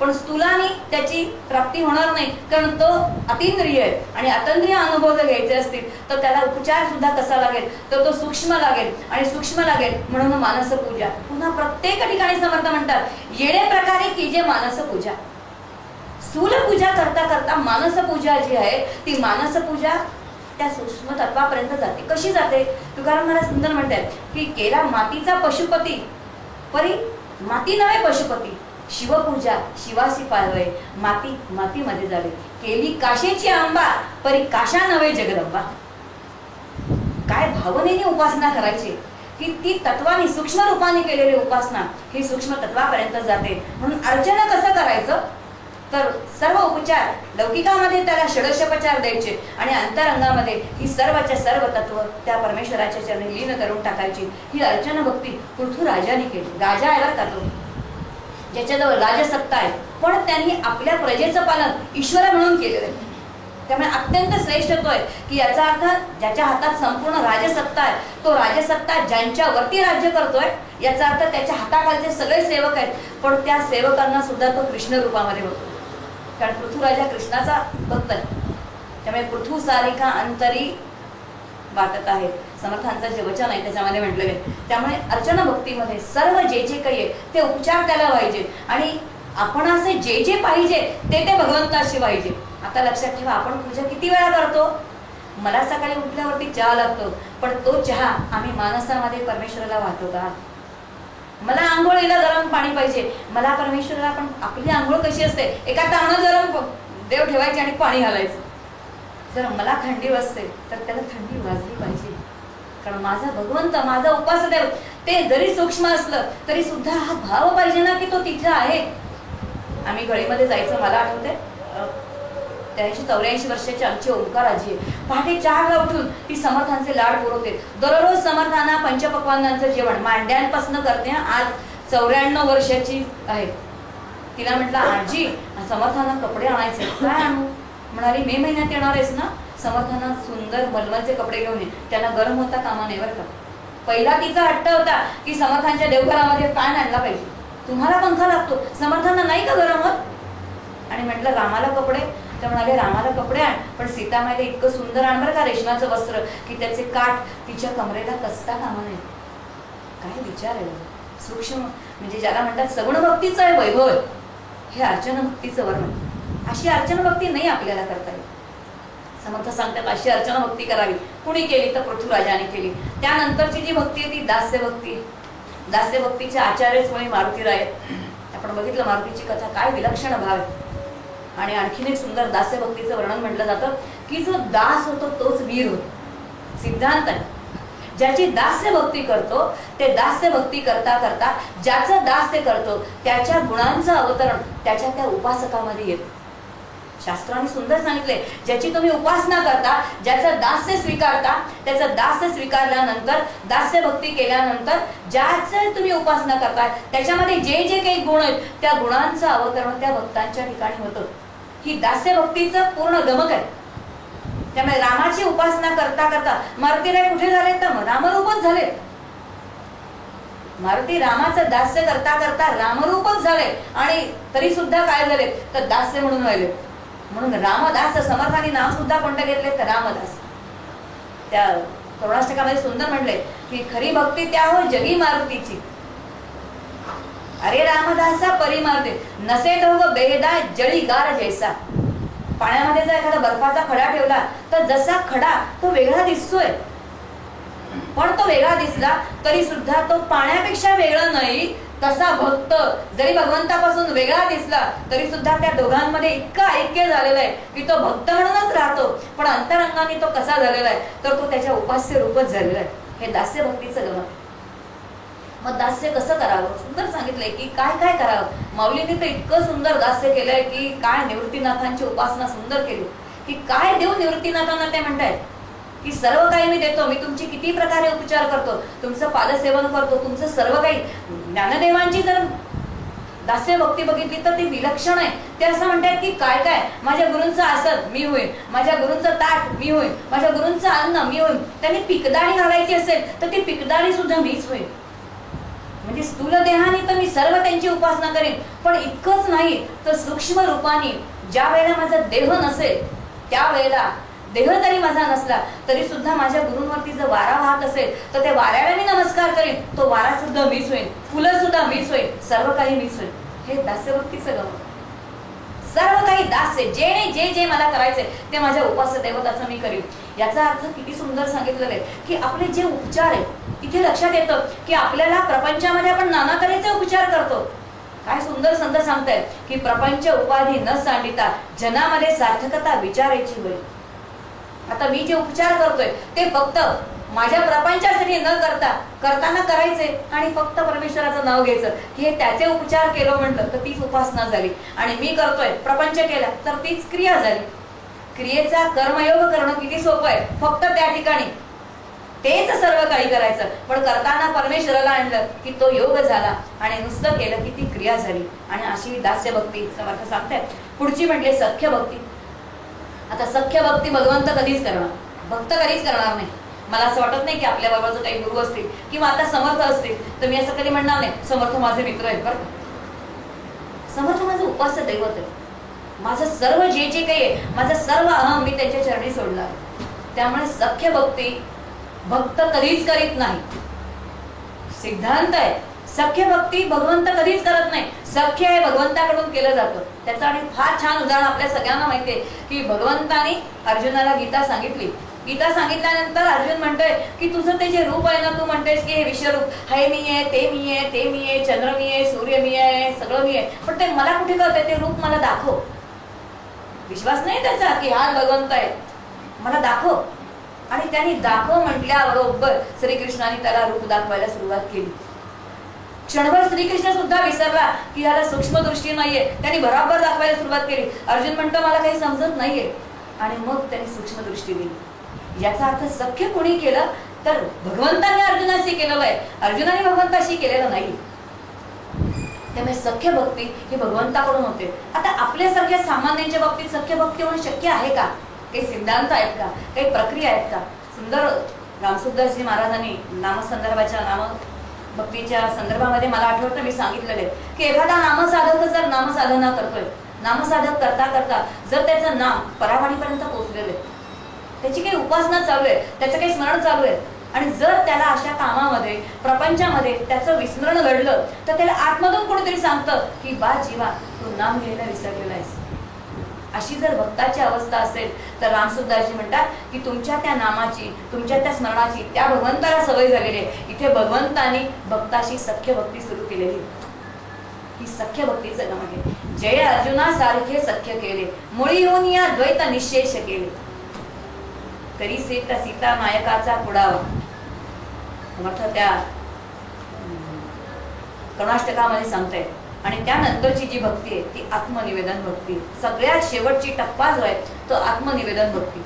पण स्थूलाने त्याची प्राप्ती होणार नाही कारण तो अतींद्रिय आहे आणि अतींद्रिय अनुभव जर घ्यायचे असतील तर त्याला उपचार सुद्धा कसा लागेल तर तो सूक्ष्म लागेल आणि सूक्ष्म लागेल म्हणून मानस पूजा. पुन्हा प्रत्येक ठिकाणी समर्थ म्हणतात येणे प्रकारे की जे मानस पूजा. स्थूल पूजा करता करता मानस पूजा जी आहे ती मानस पूजा त्या सूक्ष्म तत्वापर्यंत जाते. कशी जाते तुकाराम महाराज सुंदर म्हणतात की केला मातीचा पशुपती परी माती नव्हे पशुपती, शिवपूजा शिवासी पाळवे माती मातीमध्ये जावे, केली काशेची आंबा परी काशा नव्हे जगदंबा. काय भावनेने उपासना करायची की ती तत्वाने सूक्ष्म रूपाने केलेली उपासना ही सूक्ष्म तत्वापर्यंत जाते. म्हणून अर्चना कसं करायचं तर सर्व उपचार लौकिकामध्ये त्याला षोडशोपचार द्यायचे आणि अंतरंगामध्ये ही सर्वच्या सर्व तत्व त्या परमेश्वराच्या चरणी लीन करून टाकायची. ही अर्चना भक्ती पृथ्वीराजाने केली. राजा याला करतो ज्याच्याजवळ राजसत्ता आहे पण त्यांनी आपल्या प्रजेचं पालन ईश्वर म्हणून केलेलं आहे. त्यामुळे अत्यंत श्रेष्ठ तो आहे की याचा अर्थ ज्याच्या हातात संपूर्ण राजसत्ता आहे, तो राजसत्ता ज्यांच्यावरती राज्य करतोय, याचा अर्थ त्याच्या हाताखालचे सगळे सेवक आहेत, पण त्या सेवकांना सुद्धा तो कृष्ण रूपामध्ये होतो. कारण पृथ्वीराजा कृष्णाचा भक्त आहे. त्यामुळे पृथ्वी सारिका अंतरी वाटत आहे, समर्थांचं जे वचन आहे त्याच्यामध्ये म्हटलेलं आहे. त्यामुळे अर्चना भक्तीमध्ये सर्व जे जे काही आहे ते उपचार त्याला पाहिजे आणि आपण असे जे जे पाहिजे ते ते भगवंताशी पाहिजे. आता लक्षात ठेवा, आपण पूजा किती वेळा करतो? मला सकाळी उठल्यावरती चहा लागतो, पण तो चहा आम्ही मानसामध्ये परमेश्वराला वाहतो का? मला आंघोळीला गरम पाणी पाहिजे, मला परमेश्वराला. पण आपली आंघोळ कशी असते? एका तावणात गरम देव ठेवायचे आणि पाणी घालायचं. जर मला थंडी वाजते तर त्याला थंडी वाजली पाहिजे, कारण माझा भगवंत, माझा उपास देव, ते जरी सूक्ष्म असलं तरी सुद्धा हा भाव पाहिजे ना की तो तिथे आहे. आम्ही गळीमध्ये जायचं, मला आठवते 83-84 वर्षाची आमची ओंकार आजी आहे. पहाटे 4ला उठून ती समर्थांचे लाड पुरवते. दररोज समर्थांना पंचपक्वान्नांचं जेवण मांड्यांपासून करते. आज 94 वर्षाची आहे. तिला म्हटलं, आजी समर्थांना कपडे आणायचे, काय आणू? म्हणाली, मे महिन्यात येणार आहेस ना, समर्थांना सुंदर मलमलचे कपडे घेऊन ये, त्यांना गरम होता कामा नाही बरं का. पहिला तिचा हट्ट होता की समर्थांच्या देवघरामध्ये फॅन आणला पाहिजे. तुम्हाला पंखा लागतो, समर्थांना नाही का गरम होत? आणि म्हटलं, रामाला कपडे? तर म्हणाले, रामाला कपडे आण, पण सीतामाईला इतकं सुंदर आण बरं का रेशमाचं वस्त्र की त्याचे काठ तिच्या कमरेला कसता कामा नये. काय विचार आहे, सूक्ष्म, म्हणजे ज्याला म्हणतात सगुण भक्तीचं आहे वैभव, हे अर्चना भक्तीचं वर्णन. अशी अर्चना भक्ती नाही आपल्याला करता येईल. समर्थ सांगतात अशी अर्चना भक्ती करावी. कुणी केली तर पृथ्वीराजाने केली. त्यानंतरची जी भक्ती आहे ती दास्य भक्ती. दास्य भक्तीचे आचार्यच म्हणे मारुतीराय. आपण बघितलं मारुतीची कथा, काय विलक्षण भाव आहे. आणि आणखीन एक सुंदर दास्य भक्तीचं वर्णन म्हटलं जातं की जो दास होतो तोच वीर होतो. सिद्धांत आहे, ज्याची दास्य भक्ती करतो ते दास्य भक्ती करता करता ज्याचं दास्य करतो त्याच्या गुणांचं अवतरण त्याच्या त्या उपासकामध्ये येतं. शास्त्राने सुंदर सांगितले, ज्याची तुम्ही उपासना करता, ज्याचं दास्य स्वीकारता, त्याचं दास्य स्वीकारल्यानंतर, दास्य भक्ती केल्यानंतर ज्याचं तुम्ही उपासना करताय त्याच्यामध्ये जे जे काही गुण आहेत त्या गुणांचं अवतरण त्या भक्तांच्या ठिकाणी होतं. ही दास्य भक्तीचं पूर्ण गमक आहे. त्यामुळे रामाची उपासना करता करता मारुतीराय कुठे झाले तर रामरूपच झाले. मारुती रामाचं दास्य करता करता रामरूपच झाले आणि तरी सुद्धा काय झाले तर दास्य म्हणून राहिले. म्हणून रामदास समर्थांनी नाव सुद्धा कोणतं घेतले तर रामदास. त्या करुणाष्टकामध्ये सुंदर म्हणले की खरी भक्ती त्या हो जगी मारुतीची, अरे रामदासा परी मारुती नसे तो बेहदा जळी गार जैसा. पाण्यामध्ये जर एखादा बर्फाचा खडा ठेवला तर जसा खडा तो वेगळा दिसतोय, पण तो वेगळा दिसला तरी सुद्धा तो पाण्यापेक्षा वेगळा नाही. तसा भक्त जरी भगवंतापासून वेगळा दिसला तरी सुद्धा त्या दोघांमध्ये इतकं ऐक्य झालेलं आहे की तो भक्त म्हणूनच राहतो, पण अंतरंगाने तो कसा झालेला आहे तर तो त्याच्या उपास्य रूपच झालेला आहे. हे दास्य भक्तीचं गमक. मग दास्य कसं करावं सुंदर सांगितलंय की काय काय करावं. माऊलींनी तर इतकं सुंदर दास्य केलंय की काय निवृत्तीनाथांची उपासना सुंदर केली की काय देऊ निवृत्तीनाथांना ते म्हणतायत की सर्व काही मी देतो, मी तुमची किती प्रकारे उपचार करतो, तुमचं पादसेवन करतो, तुमचं सर्व काही. ज्ञानदेवांची जर दास्य भक्ती बघितली तर ती विलक्षण आहे. ते असं म्हणतात की काय काय माझ्या गुरूंचं आसन मी होईन, माझ्या गुरूंचं ताट मी होईन, माझ्या गुरूंचं अन्न मी होईन. त्यांनी पिकदाणी घालायची असेल तर ती पिकदाणी सुद्धा मीच होईल. म्हणजे स्थूल देहाने तर मी सर्व त्यांची उपासना करेन, पण इतकंच नाही तर सूक्ष्म रूपाने ज्या वेळेला माझा देह नसेल त्यावेळेला, देह जरी माझा नसला तरी सुद्धा माझ्या गुरूंवरती जर वारा वाहत असेल तर त्या वाऱ्याला मी नमस्कार करेन. तो वारा सुद्धा मीच होईल, फुलं सुद्धा मीच होईल, सर्व काही मीच होईल. हे दास्यभक्तीचं गमक. सर्व काही दास्य जे जे मला करायचंय ते माझ्या उपास्य दैवताचं मी करीन. याचा अर्थ किती सुंदर सांगितलेलं आहे की आपले जे उपचार आहेत इथे लक्षात येतं की आपल्याला प्रपंचामध्ये आपण नाना तऱ्हेचे उपचार करतो. काय सुंदर संत सांगतायत की प्रपंच उपाधी न सांडिता जनामध्ये सार्थकता विचारायची होईल. आता मी जे उपचार करतोय ते फक्त माझ्या प्रपंचासाठी न करता करताना करायचे आणि फक्त परमेश्वराचं नाव घ्यायचं की हे त्याचे उपचार केलं म्हटलं तर तीच उपासना झाली. आणि मी करतोय प्रपंच केला तर तीच क्रिया झाली. क्रियेचा कर्मयोग करणं किती सोपं आहे, फक्त त्या ठिकाणी तेच सर्व काही करायचं, पण करताना परमेश्वराला आणलं की तो योग झाला आणि नुसतं केलं की ती क्रिया झाली. आणि अशी दास्य भक्ती समर्थ सांगतायत. पुढची म्हटले सख्य भक्ती. आता सख्य भक्ती भगवंत कधीच करणार, भक्त कधीच करणार नाही. मला असं वाटत नाही की आपल्या बरोबर काही गुरु असतील किंवा आता समर्थ असतील तर मी असं कधी म्हणणार नाही समर्थ माझे मित्र आहेत बरं. समर्थ माझं उपास्य दैवत आहे. माझं सर्व जे जे काही आहे, माझं सर्व अहम मी त्यांच्या चरणी सोडणार. त्यामुळे सख्य भक्ती भक्त कधीच करीत नाही. सिद्धांत आहे, सख्य भक्ती भगवंत कधीच करत नाही. सख्य हे भगवंताकडून केलं जातं. त्याचं आणि फार छान उदाहरण आपल्या सगळ्यांना माहिती आहे की भगवंताने अर्जुनाला गीता सांगितली. गीता सांगितल्यानंतर अर्जुन म्हणतोय की तुझं ते जे रूप आहे ना, तू म्हणतेस की हे विश्वरूप हे मी आहे, ते मी आहे, ते मी आहे, चंद्र मी आहे, सूर्य मी आहे, सगळं मी आहे, पण ते मला कुठे कळतंय? ते रूप मला दाखव. विश्वास नाही त्याचा की हा भगवंत आहे, मला दाखव. आणि त्यांनी दाखव म्हटल्याबरोबर श्रीकृष्णाने त्याला रूप दाखवायला सुरुवात केली. क्षणभर श्रीकृष्ण सुद्धा विसरला की याला सूक्ष्म दृष्टी नाहीये. त्यांनी बराबर दाखवायला सुरुवात केली. अर्जुन म्हणतो मला काही समजत नाहीये, आणि मग त्यांनी सूक्ष्म दृष्टी दिली. याचा अर्थ सख्य कोणी केलं तर भगवंताने अर्जुनाशी केलेलं आहे, अर्जुनाने भगवंताशी केलेलं नाही. त्यामुळे सख्य भक्ती ही भगवंताकडून होते. आता आपल्यासारख्या सामान्यांच्या बाबतीत सख्य भक्ती होणं शक्य आहे का? काही सिद्धांत आहेत का? काही प्रक्रिया आहेत का? सुंदर रामसुखदासजी महाराजांनी नामसंदर्भाच्या नामभक्तीच्या संदर्भामध्ये मला आठवतं मी सांगितलेले की एखादा नामसाधक जर नामसाधना करतोय, नामसाधक करता करता जर त्याचं नाम परावाडीपर्यंत पोहोचलेलं आहे, त्याची काही उपासना चालू आहे, त्याचं काही स्मरण चालू आहे, आणि जर त्याला अशा कामामध्ये प्रपंचामध्ये त्याचं विस्मरण घडलं तर त्याला आत्मधून कोणीतरी सांगतं की बा जीवा तू नाम घ्यायला विसरलेला आहेस. अशी जर भक्ताची अवस्था असेल तर रामसुखदासजी म्हणतात की तुमच्या त्या नामाची, तुमच्या त्या स्मरणाची त्या भगवंताला सवय झालेली आहे. इथे भगवंतानी भक्ताशी सख्य भक्ती सुरू केलेली. ही सख्य भक्तीचं नाम आहे. जय अर्जुना सारखे सख्य केले, मुळी होऊन या द्वैत निशेष केले, तरी सीता नायकाचा पुढावा. समर्थ त्या करुणाष्टकामध्ये सांगताय. आणि त्यानंतरची जी भक्ती आहे ती आत्मनिवेदन भक्ती. सगळ्यात शेवटची टप्पा जो आहे तो आत्मनिवेदन भक्ती.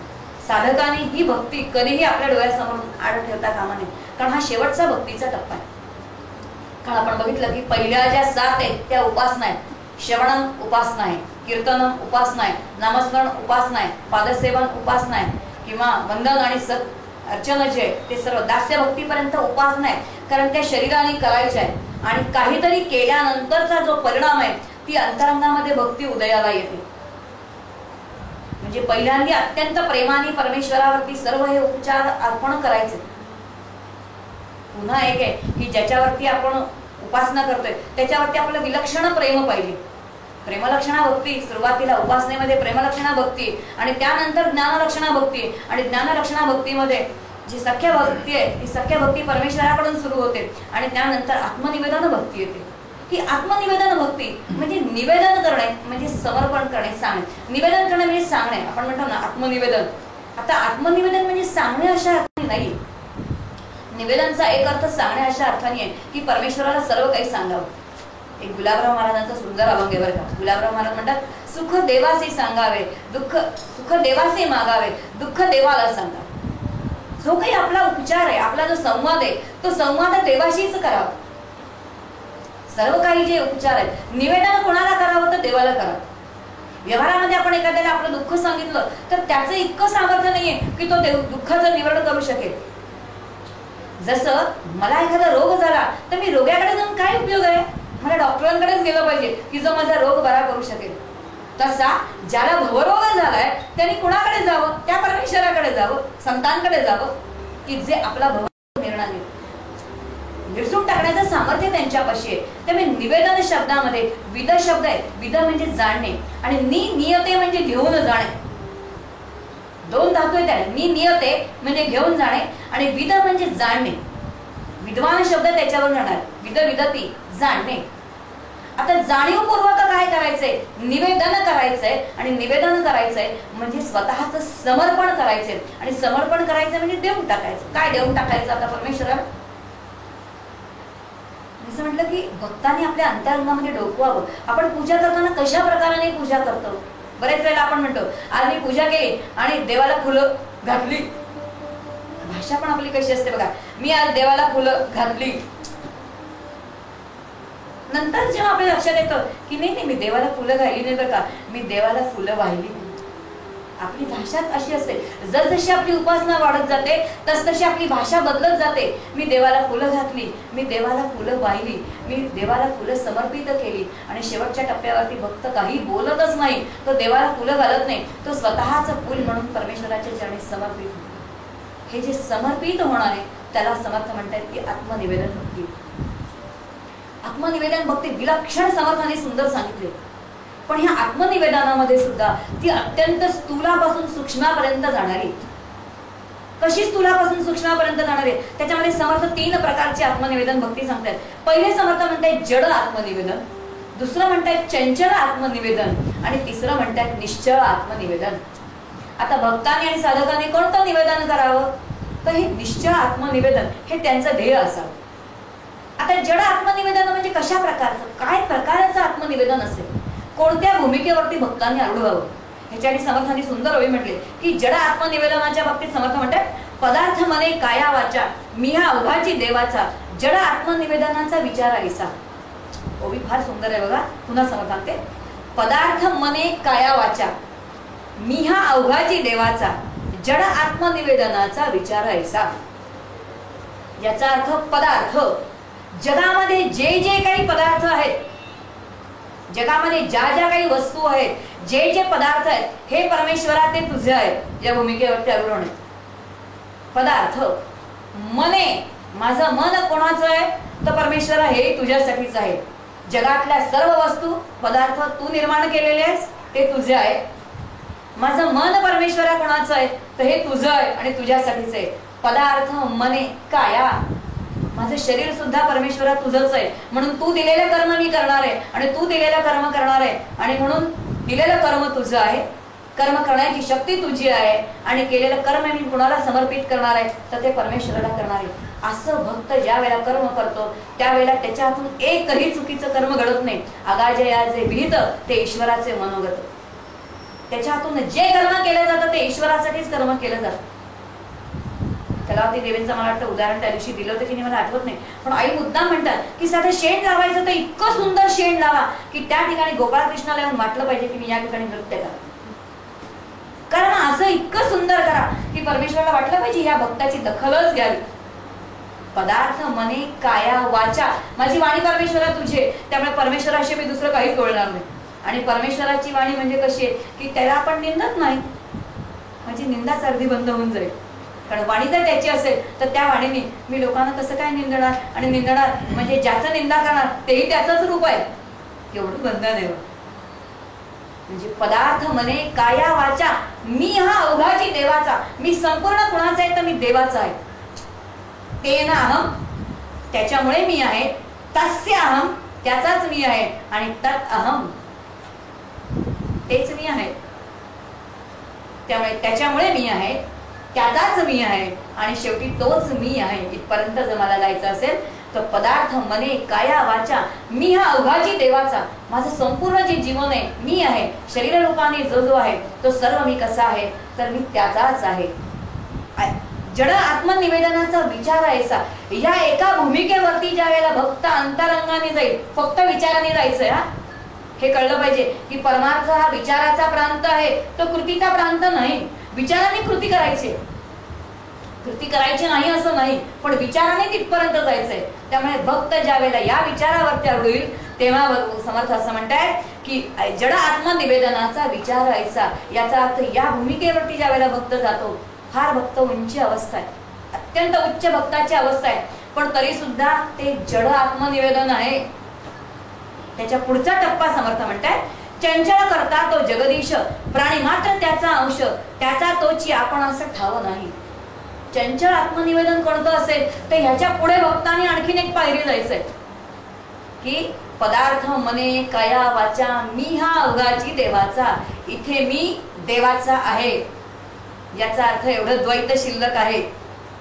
साधकाने ही भक्ती कधीही आपल्या डोळ्यासमोर आड ठेवता कामा नये, कारण हा शेवटचा भक्तीचा टप्पा आहे. कारण आपण बघितलं की पहिल्या ज्या 7 आहेत त्या उपासना आहेत. श्रवणम उपासना आहे, कीर्तनम उपासना आहे, नामस्मरण उपासना आहे, पादसेवन उपासना आहे, किंवा वंदन आणि अर्चन जे आहे ते सर्व दास्य भक्तीपर्यंत उपासना आहे. कारण त्या शरीराने करायचे आहे आणि काहीतरी केल्यानंतरचा जो परिणाम आहे ती अंतरंगामध्ये भक्ती उदयाला येते. म्हणजे पहिल्यांदा अत्यंत प्रेमाने परमेश्वरावरती सर्व हे उपचार अर्पण करायचे. पुन्हा एक आहे की ज्याच्यावरती आपण उपासना करतोय त्याच्यावरती आपलं विलक्षण प्रेम पाहिजे. प्रेमलक्षणा भक्ती सुरुवातीला उपासनेमध्ये प्रेमलक्षणा भक्ती, आणि त्यानंतर ज्ञानलक्षणा भक्ती, आणि ज्ञानलक्षणा भक्तीमध्ये जी सख्य भक्ती आहे ती सख्य भक्ती परमेश्वराकडून सुरू होते, आणि त्यानंतर आत्मनिवेदन भक्ती येते. ही आत्मनिवेदन भक्ती म्हणजे निवेदन करणे, म्हणजे समर्पण करणे, सांगणे. निवेदन करणे म्हणजे सांगणे. आपण म्हणतो ना आत्मनिवेदन. आता आत्मनिवेदन म्हणजे सांगणे अशा अर्थाने नाही. निवेदनचा एक अर्थ सांगणे अशा अर्थाने आहे की परमेश्वराला सर्व काही सांगावं. एक गुलाबराव महाराजांचा सुंदर अभंग आहे बरं का. गुलाबराव महाराज म्हणतात सुख देवासे सांगावे, सुख देवासे मागावे, दुःख देवाला सांगा. जो काही आपला उपचार आहे, आपला जो संवाद आहे तो संवाद देवाशीच करावा. सर्व काही जे उपचार आहेत निवेदन कोणाला करावं तर देवाला करावं. व्यवहारामध्ये आपण एखाद्याला आपलं दुःख सांगितलं तर त्याचं इतकं सामर्थ्य नाहीये की तो दुःखाचं निवारण करू शकेल. जसं मला एखादा रोग झाला तर मी रोग्याकडे जाऊन काय उपयोग आहे, मला डॉक्टरांकडेच गेलं पाहिजे की जो माझा रोग बरा करू शकेल. तसा ज्याला भवरोग झालाय त्यांनी कुणाकडे जावं, त्या परमेश्वराकडे जावं, संतांकडे जावं की जे आपला भव निर्णय विरसून टाकण्याचं सामर्थ्य त्यांच्यापाशी आहे. त्यामुळे निवेदन शब्दामध्ये विद शब्द आहे. विद म्हणजे जाणणे आणि नियते म्हणजे घेऊन जाणे. 2 धातू आहेत त्याला. नियते म्हणजे घेऊन जाणे आणि विद म्हणजे जाणणे. विद्वान शब्द त्याच्यावर जाणार. विद विदती जाणणे. आता जाणीवपूर्वक काय करायचंय, निवेदन करायचंय, आणि निवेदन करायचंय म्हणजे स्वतःच समर्पण करायचंय, आणि समर्पण करायचं म्हणजे देऊन टाकायचं. काय देऊन टाकायचं आता परमेश्वराला? असं म्हटलं की भक्तांनी आपल्या अंतरंगामध्ये डोकवावं. आपण पूजा करताना कशा प्रकाराने पूजा करतो? बरेच वेळेला आपण म्हणतो आज मी पूजा केली आणि देवाला फुलं घातली. भाषा पण आपली कशी असते बघा. मी आज देवाला फुलं घातली. नंतर जेव्हा आपल्या लक्षात येतं की नाही मी देवाला फुलं घातली नाही बरं का, मी देवाला फुलं वाहिली. आपली भाषाच अशी असेल. जसजशी आपली उपासना वाढत जाते तसतशी आपली भाषा बदलत जाते. मी देवाला फुलं घातली, मी देवाला फुलं वाहिली, मी देवाला फुलं समर्पित केली आणि शेवटच्या टप्प्यावरती भक्त काही बोलतच नाही, तो देवाला फुलं घालत नाही, तो स्वतःच फुल म्हणून परमेश्वराच्या चरणी समर्पित होतो. हे जे समर्पित होणारे त्याला समर्थ म्हणतात की आत्मनिवेदन भक्ती. आत्मनिवेदन भक्ती विलक्षण समर्थाने सुंदर सांगितले. पण ह्या आत्मनिवेदनामध्ये सुद्धा ती अत्यंत स्थूलापासून सूक्ष्मापर्यंत जाणारी. कशी स्थूलापासून सूक्ष्मापर्यंत जाणारी? त्याच्यामध्ये समर्थ 3 प्रकारचे आत्मनिवेदन भक्ती सांगतात. पहिले समर्थ म्हणतात जड आत्मनिवेदन, दुसरं म्हणतात चंचल आत्मनिवेदन आणि तिसरं म्हणतात निश्चळ आत्मनिवेदन. आता भक्तांनी आणि साधकांनी कोणतं निवेदन करावं? तर हे निश्चळ आत्मनिवेदन हे त्यांचं ध्येय असावं. आता जड आत्मनिवेदन म्हणजे कशा प्रकारचं, काय प्रकारचं आत्मनिवेदन असेल, कोणत्या भूमिकेवरती भक्तांनी आढळावं? ह्याच्यासाठी समर्थांनी सुंदर ओवी म्हटले की जड आत्मनिवेदनाच्या बाबतीत समर्थ म्हणतात पदार्थ मने काया वाचा मी हा अवघाची देवाचा जड आत्मनिवेदनाचा विचार ऐसा. ओवी फार सुंदर आहे बघा. पुन्हा समर्थांते पदार्थ मने काया वाचा मी हा अवघाची देवाचा जड आत्मनिवेदनाचा विचार ऐसा. याचा अर्थ पदार्थ, जगामध्ये जे जे काही पदार्थ आहेत, जगामध्ये ज्या ज्या काही वस्तू आहेत, जे जे पदार्थ आहेत, हे परमेश्वरा ते तुझे आहेत या भूमिकेवरती अवलंबून आहे. पदार्थ मने, माझं मन कोणाचं आहे? तर परमेश्वरा हे तुझ्यासाठीच आहे. जगातल्या सर्व वस्तू पदार्थ तू निर्माण केलेले आहेस, ते तुझे आहे. माझं मन परमेश्वरा कोणाचं आहे? तर हे तुझं आहे आणि तुझ्यासाठीच आहे. पदार्थ मने काया, माझं शरीर सुद्धा परमेश्वरा तुझंच आहे, म्हणून तू दिलेलं कर्म मी करणार आहे आणि तू दिलेलं कर्म करणार आहे आणि म्हणून दिलेलं कर्म तुझं आहे, कर्म करण्याची शक्ती तुझी आहे आणि केलेलं कर्म मी कुणाला समर्पित करणार आहे? तर ते परमेश्वराला करणार आहे. असं भक्त ज्या वेळेला कर्म करतो त्यावेळेला त्याच्या हातून एकही चुकीचं कर्म घडत नाही. अगाजया जे विहित ते ईश्वराचे मनोगत. त्याच्या हातून जे कर्म केलं जातं ते ईश्वरासाठीच कर्म केलं जातं. कलावती देवींचं मला वाटतं उदाहरण त्या दिवशी दिलं होतं की नाही मला आठवत नाही, पण आई मुद्दाम म्हणतात की साधं शेण लावायचं तर इतकं सुंदर शेण लावा की त्या ठिकाणी गोपाळकृष्णाला येऊन वाटलं पाहिजे की मी या ठिकाणी नृत्य करा. कारण असं इतकं सुंदर करा की परमेश्वराला वाटलं पाहिजे या भक्ताची दखलच घ्यावी. पदार्थ मने काया वाचा, माझी वाणी परमेश्वरा तुझे, त्यामुळे परमेश्वराशी मी दुसरं काहीच बोलणार नाही. आणि परमेश्वराची वाणी म्हणजे कशी आहे की त्याला आपण निंदत नाही, म्हणजे निंदाच अर्धी बंद होऊन जाईल. कारण वाणी जर त्याची असेल तर त्या वाणीने मी लोकांना कसं काय निंदणार, आणि निंदणार म्हणजे ज्याचं निंदा करणार तेही त्याचंच रूप आहे. एवढं बंधन आहे. म्हणजे पदार्थ मने काया वाचा मी हा अवघाची देवाचा, मी संपूर्ण कुणाचा आहे तर मी देवाचा आहे. तेन अहम, त्याच्यामुळे मी आहे. तस्य अहम, त्याचाच मी आहे. आणि तत् अहम, तेच मी आहे. त्यामुळे त्याच्यामुळे मी आहे, त्याचाच मी आहे आणि शेवटी तोच मी आहे. इथपर्यंत जर मला जायचं असेल तर पदार्थ मने काया वाचा मी हा अवघाची देवाचा, माझं संपूर्ण जे जीवन आहे मी आहे. शरीर रूपाने जो जो आहे तो सर्व मी कसा आहे तर मी त्याचाच आहे. जड आत्मनिवेदनाचा विचार ऐसा. या एका भूमिकेवरती ज्या वेळेला भक्त अंतरंगाने जाईल, फक्त विचाराने जायचंय. हा हे कळलं पाहिजे की परमार्थ हा विचाराचा प्रांत आहे, तो कृतीचा प्रांत नाही. विचाराने कृती करायची, कृती करायची नाही असं नाही, पण विचाराने तिथपर्यंत जायचंय. त्यामुळे भक्त ज्या वेळेला या विचारावरती अडूईल तेव्हा समर्थ असं म्हणतायत की जड आत्मनिवेदनाचा विचार ऐसा. याचा अर्थ या भूमिकेवरती ज्या वेळेला भक्त जातो, फार भक्त उंची अवस्था आहे, अत्यंत उच्च भक्ताची अवस्था आहे, पण तरी सुद्धा ते जड आत्मनिवेदन आहे. त्याच्या पुढचा टप्पा समर्थ म्हणतायत चंचल करता तो जगदीश प्राणी मात्र त्याचा अंश, त्याचा तोची आपण असं ठाव नाही. चंचल आत्मनिवेदन कोणतं असेल तर ह्याच्या पुढे भक्तांनी आणखीन एक पायरी जायचंय की पदार्थ मने काया वाचा मी हा अवघाची देवाचा. इथे मी देवाचा आहे, याचा अर्थ एवढं द्वैत शिल्लक आहे.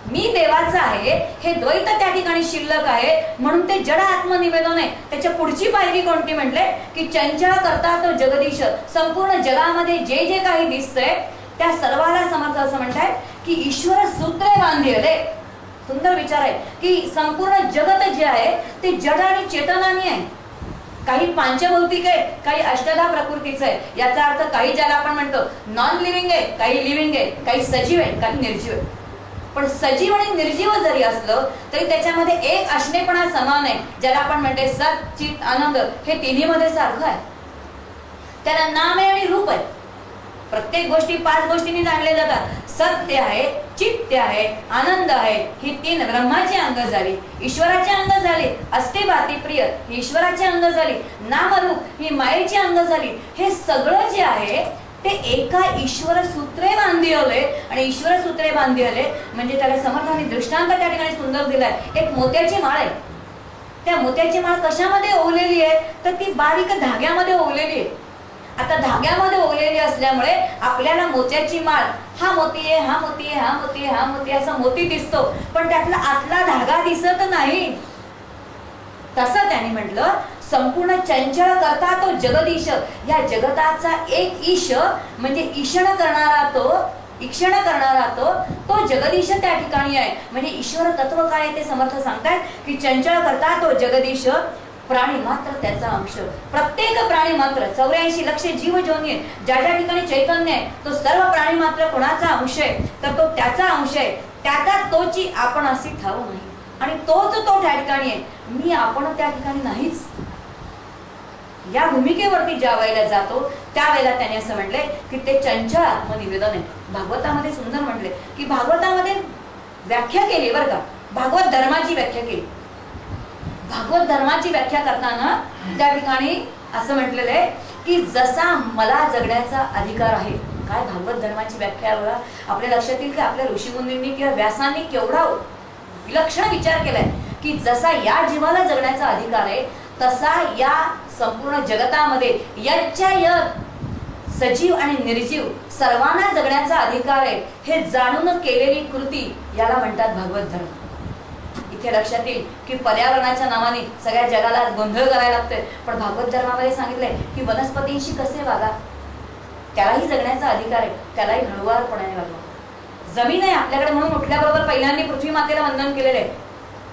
मी देवाचा आहे हे द्वैत त्या ठिकाणी शिल्लक आहे, म्हणून ते जड आत्मनिवेदन आहे. त्याच्या पुढची पायरी कोणती म्हटले की चंचल करता तो जगदीश, संपूर्ण जगामध्ये जे जे काही दिसतंय त्या सर्वाला समर्थ असं म्हणतायत की ईश्वर सूत्रे बांधिले. सुंदर विचार आहे की संपूर्ण जगत जे आहे ते जड आणि चेतनाने आहे. काही पंचभौतिक आहे, काही अष्टधा प्रकृतीचं आहे. याचा अर्थ काही ज्याला आपण म्हणतो नॉन लिव्हिंग आहे, काही लिव्हिंग आहे, काही सजीव आहे, काही निर्जीव आहे. पण सजीव आणि निर्जीव जरी असलं तरी त्याच्यामध्ये एक असणेपणा समान आहे, ज्याला आपण म्हणते सत चित आनंद. हे तिन्ही मध्ये सारखं आहे. त्याला नाम आहे आणि रूप आहे. प्रत्येक गोष्टी 5 गोष्टींनी जाणले जातात. सत्य आहे, चित्त आहे, आनंद आहे. ही 3 ब्रह्माची अंग झाली, ईश्वराचे अंग झाले. अस्ते भाती प्रिय ही ईश्वराची अंग झाली, नामरूप ही मायेची अंग झाली. हे सगळं जे आहे ते एका ईश्वर सूत्रे बांधिले. आणि ईश्वर सूत्रे बांधिले म्हणजे त्याला समर्थाने दृष्टांत त्या ठिकाणी सुंदर दिलाय. एक मोत्याची माळ आहे. त्या मोत्याची माळ कशामध्ये ओवलेली आहे तर ती बारीक धाग्यामध्ये ओवलेली आहे. आता धाग्यामध्ये ओवलेली असल्यामुळे आपल्याला मोत्याची माळ हा मोती आहे, हा मोती आहे, हा मोती आहे, हा मोती असा मोती दिसतो, पण त्यातला आतला धागा दिसत नाही. तसं त्याने म्हटलं संपूर्ण चंचल करता तो जगदीश. या जगताचा एक ईश म्हणजे ईक्षण करणारा तो जगदीश त्या ठिकाणी आहे. म्हणजे ईश्वर तत्व काय ते समर्थ सांगतात की चंचल करता तो जगदीश, प्राणी मात्र त्याचा अंश. प्रत्येक प्राणी मात्र 84 लक्ष जीव जोनी आहे. ज्या ज्या ठिकाणी चैतन्य आहे तो सर्व प्राणी मात्र कोणाचा अंश आहे तर तो त्याचा अंश आहे. त्याचा तोची आपण अशी ठाव नाही आणि तोच तो त्या ठिकाणी आहे. मी आपण त्या ठिकाणी नाहीच. या भूमिकेवरती ज्या वेळेला जातो त्यावेळेला त्याने असं म्हटलंय की ते चंचल आत्मनिवेदन आहे. भागवतामध्ये सुंदर म्हटले की भागवतामध्ये व्याख्या केली बरं का, भागवत धर्माची व्याख्या केली. भागवत धर्माची व्याख्या करताना त्या ठिकाणी असं म्हटलेलं आहे की जसा मला जगण्याचा अधिकार आहे. काय भागवत धर्माची व्याख्या बघा. आपल्या लक्षात येईल की आपल्या ऋषीमुनींनी किंवा व्यासांनी केवढा विलक्षण विचार केलाय की जसा या जीवाला जगण्याचा अधिकार आहे तसा या संपूर्ण जगतामध्ये यच्च्या यत सजीव आणि निर्जीव सर्वांना जगण्याचा अधिकार आहे. हे जाणून केलेली कृती याला म्हणतात भागवत धर्म. इथे लक्षात येईल की पर्यावरणाच्या नावाने सगळ्या जगाला गोंधळ करायला लागतोय, पण भागवत धर्मामध्ये सांगितलंय की वनस्पतींशी कसे वागा, त्यालाही जगण्याचा अधिकार आहे, त्यालाही हळुवारपणाने वागा. जमीन आहे आपल्याकडे म्हणून उठल्याबरोबर पहिल्यांदा पृथ्वी मातेला वंदन केलेलं आहे.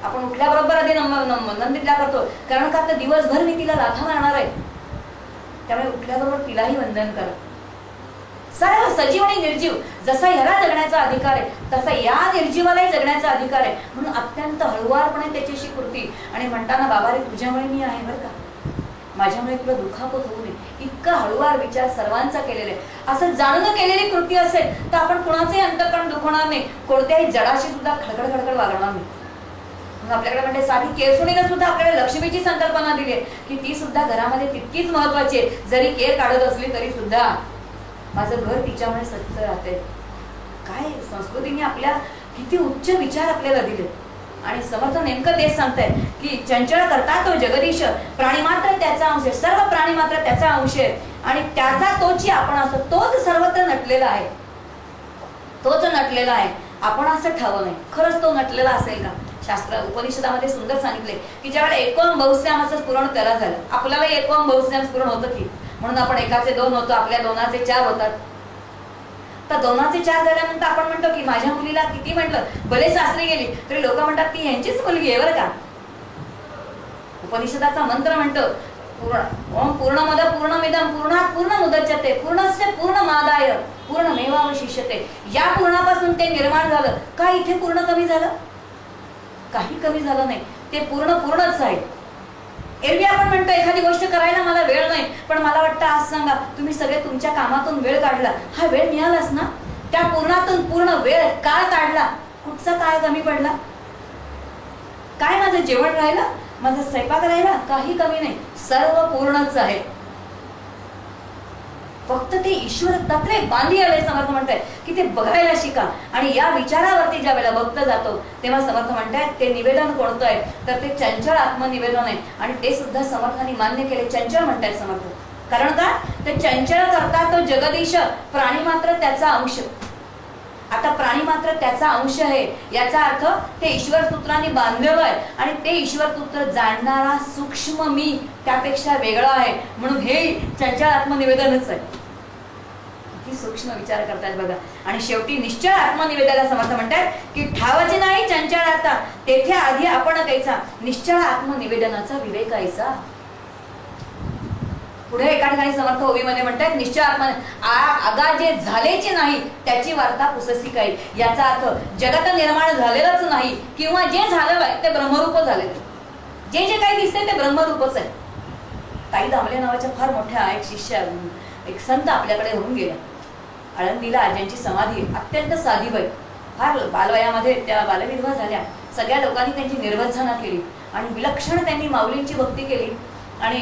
आपण उठल्याबरोबर आधी वंदन तिला करतो, कारण का तर दिवसभर मी तिला लाथा मारणार आहे, त्यामुळे उठल्याबरोबर तिलाही वंदन करा. सर्व सजीव आणि निर्जीव जसा ह्याला जगण्याचा अधिकार आहे तसा या निर्जीवालाही जगण्याचा अधिकार आहे. म्हणून अत्यंत हळुवारपणे त्याच्याशी कृती. आणि म्हणताना बाबा रे तुझ्यामुळे मी आहे बरं का, माझ्यामुळे तुला दुखापत होऊ नये, इतका हळुवार विचार सर्वांचा केलेला आहे. असं जाणून केलेली कृती असेल तर आपण कुणाचंही अंतःकरण दुखवणार नाही, कोणत्याही जडाशी सुद्धा खडखड खडखड वागणार नाही. आपल्याकडे म्हणजे साधी केरसुणीने सुद्धा आपल्याला लक्ष्मीची संकल्पना दिली आहे की ती सुद्धा घरामध्ये तितकीच महत्वाची आहे. जरी केर काढत असली तरी सुद्धा माझं घर तिच्यामुळे सच्च राहते. काय संस्कृतीने आपल्या किती उच्च विचार आपल्याला दिले. आणि समर्थ नेमकं तेच सांगताय की चंचल करता तो जगदीश, प्राणी मात्र त्याचा अंश, सर्व प्राणी मात्र त्याचा अंश आहे आणि त्याचा तोची आपण असं, तोच सर्वत्र नटलेला आहे, तोच नटलेला आहे. आपण असं ठरवलं नाही. खरंच तो नटलेला असेल का? शास्त्र उपनिषदामध्ये सुंदर सांगितले की ज्यावेळेला एकोम बहुश्यामाचं स्फुरण त्याला झालं. आपल्याला एकोम बहुश्याम स्फुरण होतं की, म्हणून आपण एकाचे 2 होतो, आपल्या 2चे 4 होतात. तर 2चे 4 झाल्यानंतर आपण म्हणतो की माझ्या मुलीला किती म्हटलं भले सासरी गेली तरी लोक म्हणतात ती यांचीच मुलगी आहे बरं का. उपनिषदाचा मंत्र म्हणतो ओम पूर्णमद पूर्णमिदं पूर्णात् पूर्णमुदच्यते पूर्णस्य पूर्णमादाय पूर्णमेवावशिष्यते. या पूर्णापासून ते निर्माण झालं. का इथे पूर्ण कमी झालं? काही कमी झालं नाही, ते पूर्णच आहे. एरवी आपण म्हणतो एखादी गोष्ट करायला मला वेळ नाही, पण मला वाटतं आज सांगा तुम्ही सगळे तुमच्या कामातून वेळ काढला, हा वेळ मिळालाच ना. त्या पूर्णातून पूर्ण वेळ काळ काढला, कुठचा काळ कमी पडला? काय माझं जेवण राहिलं, माझा स्वयंपाक राहिला, काही कमी नाही, सर्व पूर्णच आहे. फक्त ते ईश्वर तत्वे बांधी आले. समर्थ म्हणताय की ते बघायला शिका. आणि या विचारावरती ज्या वेळेला बघता जातो तेव्हा समर्थ म्हणतायत ते निवेदन कोणतं आहे तर ते चंचल आत्मनिवेदन आहे. आणि ते सुद्धा समर्थांनी मान्य केले. चंचल म्हणतायत समर्थ, कारण का ते चंचल करता तो जगदीश, प्राणी मात्र त्याचा अंश. आता प्राणी मात्र त्याचा अंश आहे याचा अर्थ ते ईश्वर सूत्रांनी बांधलेलं आहे आणि ते ईश्वर सूत्र जाणणारा सूक्ष्म मी त्यापेक्षा वेगळा आहे. म्हणून हे चंचल आत्मनिवेदनच आहे. किती सूक्ष्म विचार करतात बघा. आणि शेवटी निश्चळ आत्मनिवेदनाला समर्थ म्हणतात की ठावचे नाही चंचल आता तेथे आधी आपण कैसा, निश्चळ आत्मनिवेदनाचा विवेकायचा. पुढे एका ठिकाणी समर्थ ओवीमध्ये म्हणतात, निश्चय आत्मा आगा जे झालेचे नाही त्याची वार्ता पुससी काही. याचा अर्थ जगत निर्माण झालेलंच नाही किंवा जे झालेलं आहे ते ब्रह्मरूप झालेलं. जे जे काही दिसते ते ब्रह्मरूपच आहे. ताई दामले नावाच्या फार मोठ्या एक शिष्य, एक संत आपल्याकडे होऊन गेला आळंदीला, ज्यांची समाधी अत्यंत साधीबाई, फार बालवयामध्ये त्या बालविधवा झाल्या. सगळ्या लोकांनी त्यांची निर्वंसना केली आणि विलक्षण त्यांनी माऊलींची भक्ती केली आणि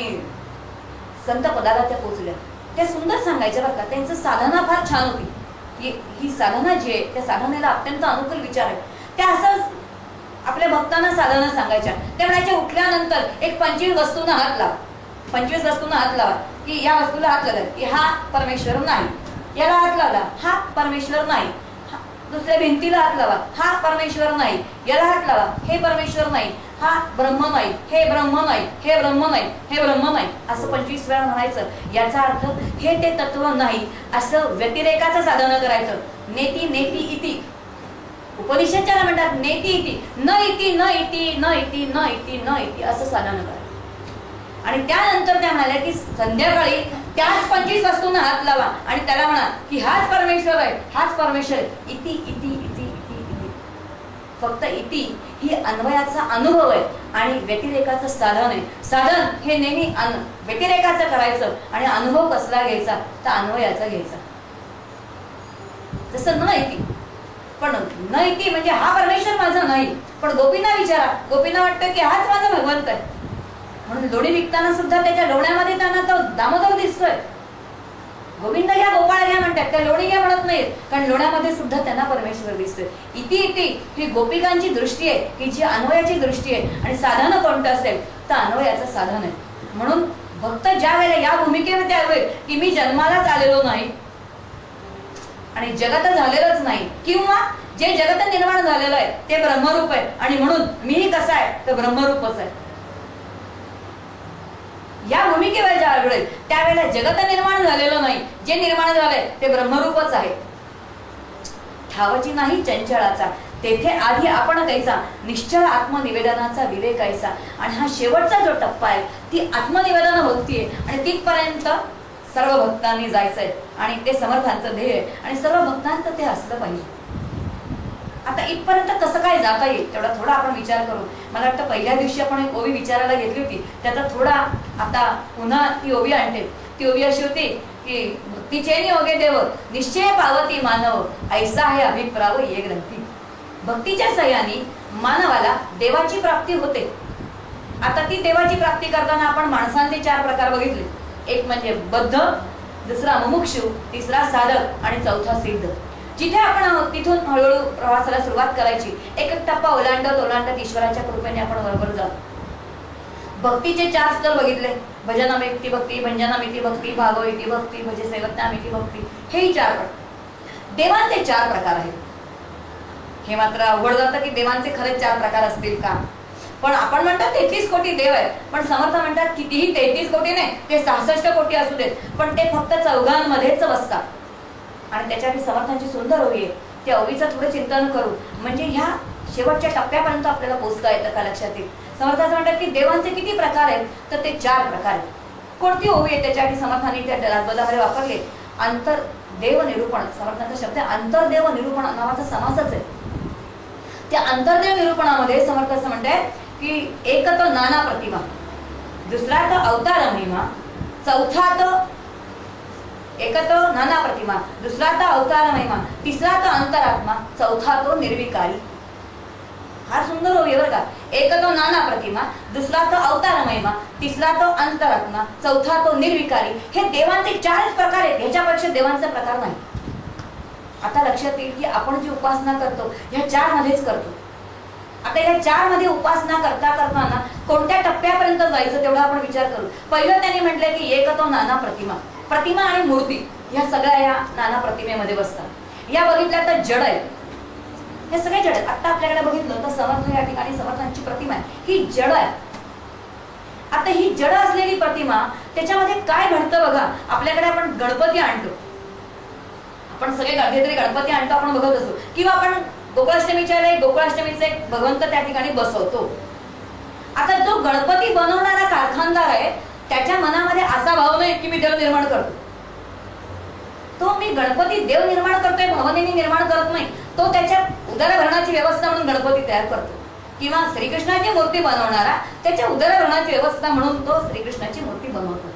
संत पदाला त्या पोचल्या. त्या सुंदर सांगायच्या बरं का, त्यांचं साधना फार छान होती. ही साधना जी आहे त्या साधनेला अत्यंत अनुकूल विचार आहे. त्या असं आपल्या भक्तांना साधना सांगायच्या. त्या म्हणायच्या, उठल्यानंतर एक 25 वस्तूंना हात लावा, 25 वस्तूंना हात लावा, की या वस्तूला हात लावला की हा परमेश्वर नाही, याला हात लावला हा परमेश्वर नाही, दुसऱ्या भिंतीला हात लावा हा परमेश्वर नाही, याला हात लावा हे परमेश्वर नाही, हा ब्रह्म नाही, हे ब्रह्म नाही, हे ब्रह्म नाही, हे ब्रह्म नाही, असं 25 वेळा म्हणायचं. याचा अर्थ हे ते तत्व नाही असं व्यतिरेकाचं साधन करायचं. नेती नेती इति, उपनिषदच्याला म्हणतात नेती इति, न इति न इति न इति न इति न इति असं साधन करायचं. आणि त्यानंतर त्या म्हणाल्या की संध्याकाळी त्याच 25 वस्तूंना हात लावा आणि त्याला म्हणा की हाच परमेश्वर आहे, हाच परमेश्वर आहे. इति इति इति इति इति, फक्त इति ही अन्वयाचा अनुभव आहे आणि व्यतिरेकाचं साधन आहे. साधन हे नेहमी व्यतिरेकाचं करायचं आणि अनुभव कसला घ्यायचा तर अन्वयाचा घ्यायचा. जसं न इति, पण न इति म्हणजे हा परमेश्वर माझा नाही, पण गोपींना विचारा, गोपींना वाटतं की हाच माझा भगवंत आहे. म्हणून लोणी विकताना सुद्धा त्याच्या लोण्यामध्ये त्यांना तो दामोदर दिसतोय. गोविंद घ्या गोपाळ घ्या म्हणतात, त्या लोणी घ्या म्हणत नाहीत, कारण लोण्यामध्ये सुद्धा त्यांना परमेश्वर दिसतोय. इति इति ही गोपिकांची दृष्टी आहे की जी अन्वयाची दृष्टी आहे. आणि साधन कोणतं असेल तर अन्वयाचं साधन आहे. म्हणून भक्त ज्या वेळेला या भूमिकेमध्ये आलोय की मी जन्मालाच आलेलो नाही आणि जगत झालेलंच नाही किंवा जे जगत निर्माण झालेलं आहे ते ब्रह्मरूप आहे आणि म्हणून मीही कसा आहे तर ब्रह्मरूपच आहे, या भूमिकेवर ज्या आढळेल त्यावेळेला जगत निर्माण झालेलं नाही, जे निर्माण झालंय ते ब्रह्मरूपच आहे. ठावची नाही चंचळाचा तेथे आधी आपण कैसा, निश्चळ आत्मनिवेदनाचा विवेक ऐसा. आणि हा शेवटचा जो टप्पा आहे ती आत्मनिवेदन भक्ती आहे आणि तिथपर्यंत सर्व भक्तांनी जायचंय आणि ते समर्थांचं ध्येय आहे आणि सर्व भक्तांचं ते असलं पाहिजे. आता इथपर्यंत कसं काय जाता येईल तेवढा थोडा आपण विचार करू. मला वाटतं पहिल्या दिवशी आपण एक ओवी विचारायला घेतली होती, त्याचा थोडा आता पुन्हा ती ओवी आणते. ती ओवी अशी होती की भक्तीचे योगे देव निश्चय पावती मानव, ऐसा आहे अभिप्राव ये ग्रंथी. भक्तीच्या सहाय्याने मानवाला देवाची प्राप्ती होते. आता ती देवाची प्राप्ती करताना आपण माणसांचे 4 प्रकार बघितले. एक म्हणजे बद्ध, दुसरा मुमुक्षु, तिसरा साधक आणि चौथा सिद्ध. जिथे आपण तिथून हळूहळू प्रवासाला सुरुवात करायची, एक एक टप्पा ओलांडत ओलांडत ईश्वराच्या कृपेने आपण बरोबर जातो. भक्तीचे 4 स्तर बघितले, भजनामिती भक्ती, भंजनामिती भक्ती, भागवती भक्ती, भजे सेवज्ञामिती भक्ती, हे 4 प्रकार. देवांचे 4 प्रकार आहेत. हे मात्र अवघड जातं की देवांचे खरेच 4 प्रकार असतील का, पण आपण म्हणतो 33 कोटी देव आहेत, पण समर्थ म्हणतात कितीही 33 कोटी नाही, ते 66 कोटी असू देत, पण ते फक्त चौघांमध्येच बसतात. आणि त्याच्यासाठी समर्थांची सुंदर ओवी आहे, त्या ओवीचं थोडं चिंतन करू म्हणजे ह्या शेवटच्या टप्प्यापर्यंत आपल्याला पोहोचता येतं का लक्षात येईल. समर्थाचं म्हणतात की देवांचे किती प्रकार आहेत तर ते 4 प्रकार आहेत. कोणती ओवी आहे त्याच्यासाठी समर्थांनी त्या राजपदामध्ये वापरले, अंतर्देव निरूपण. समर्थांचा शब्द अंतर्देव निरूपण नावाचा समासच आहे. त्या अंतर्देव निरूपणामध्ये समर्थ असं म्हणतात की एक तो नाना प्रतिमा, दुसरा तो अवतार महिमा, चौथा तो एक तो नाना प्रतिमा, दुसरा तो अवतार महिमा, तिसरा तो अंतरात्मा, चौथा तो निर्विकारी. हा सुंदर ओवी बरं का. एक तो नाना प्रतिमा, दुसरा तो अवतार महिमा, तिसरा तो अंतरात्मा, चौथा तो निर्विकारी. हे देवांचे 4च प्रकार आहेत, ह्याच्यापेक्षा देवांचा प्रकार नाही. आता लक्षात येईल की आपण जी उपासना करतो ह्या 4 मध्येच करतो. आता ह्या 4 मध्ये उपासना करताना कोणत्या टप्प्यापर्यंत जायचं तेवढा आपण विचार करू. पहिलं त्यांनी म्हटलंय की एक तो नाना प्रतिमा, प्रतिमा आणि मूर्ती ह्या सगळ्या या नाना प्रतिमेमध्ये बसतात. या बघितल्या तर जड आहे, हे सगळे जड आहेत. आता आपल्याकडे बघितलं तर समर्थ या ठिकाणी समर्थांची प्रतिमा आहे, ही जड आहे. आता ही जड असलेली प्रतिमा त्याच्यामध्ये काय घडतं बघा. आपल्याकडे आपण गणपती आणतो, आपण सगळे कधीतरी गणपती आणतो आपण बघत असतो, किंवा आपण गोकुळाष्टमीच्या गोकुळाष्टमीचा एक भगवंत त्या ठिकाणी बसवतो. आता जो गणपती बनवणारा कारखानदार आहे त्याच्या मनामध्ये असा भाव नाही की मी देव निर्माण करतो. तो मी गणपती देव निर्माण करतोय भावनेने निर्माण करत नाही. तो त्याच्या उदरभरणाची व्यवस्था म्हणून गणपती तयार करतो. किंवा श्रीकृष्णाची मूर्ती बनवणारा त्याच्या उदरभरणाची व्यवस्था म्हणून तो श्रीकृष्णाची मूर्ती बनवतो.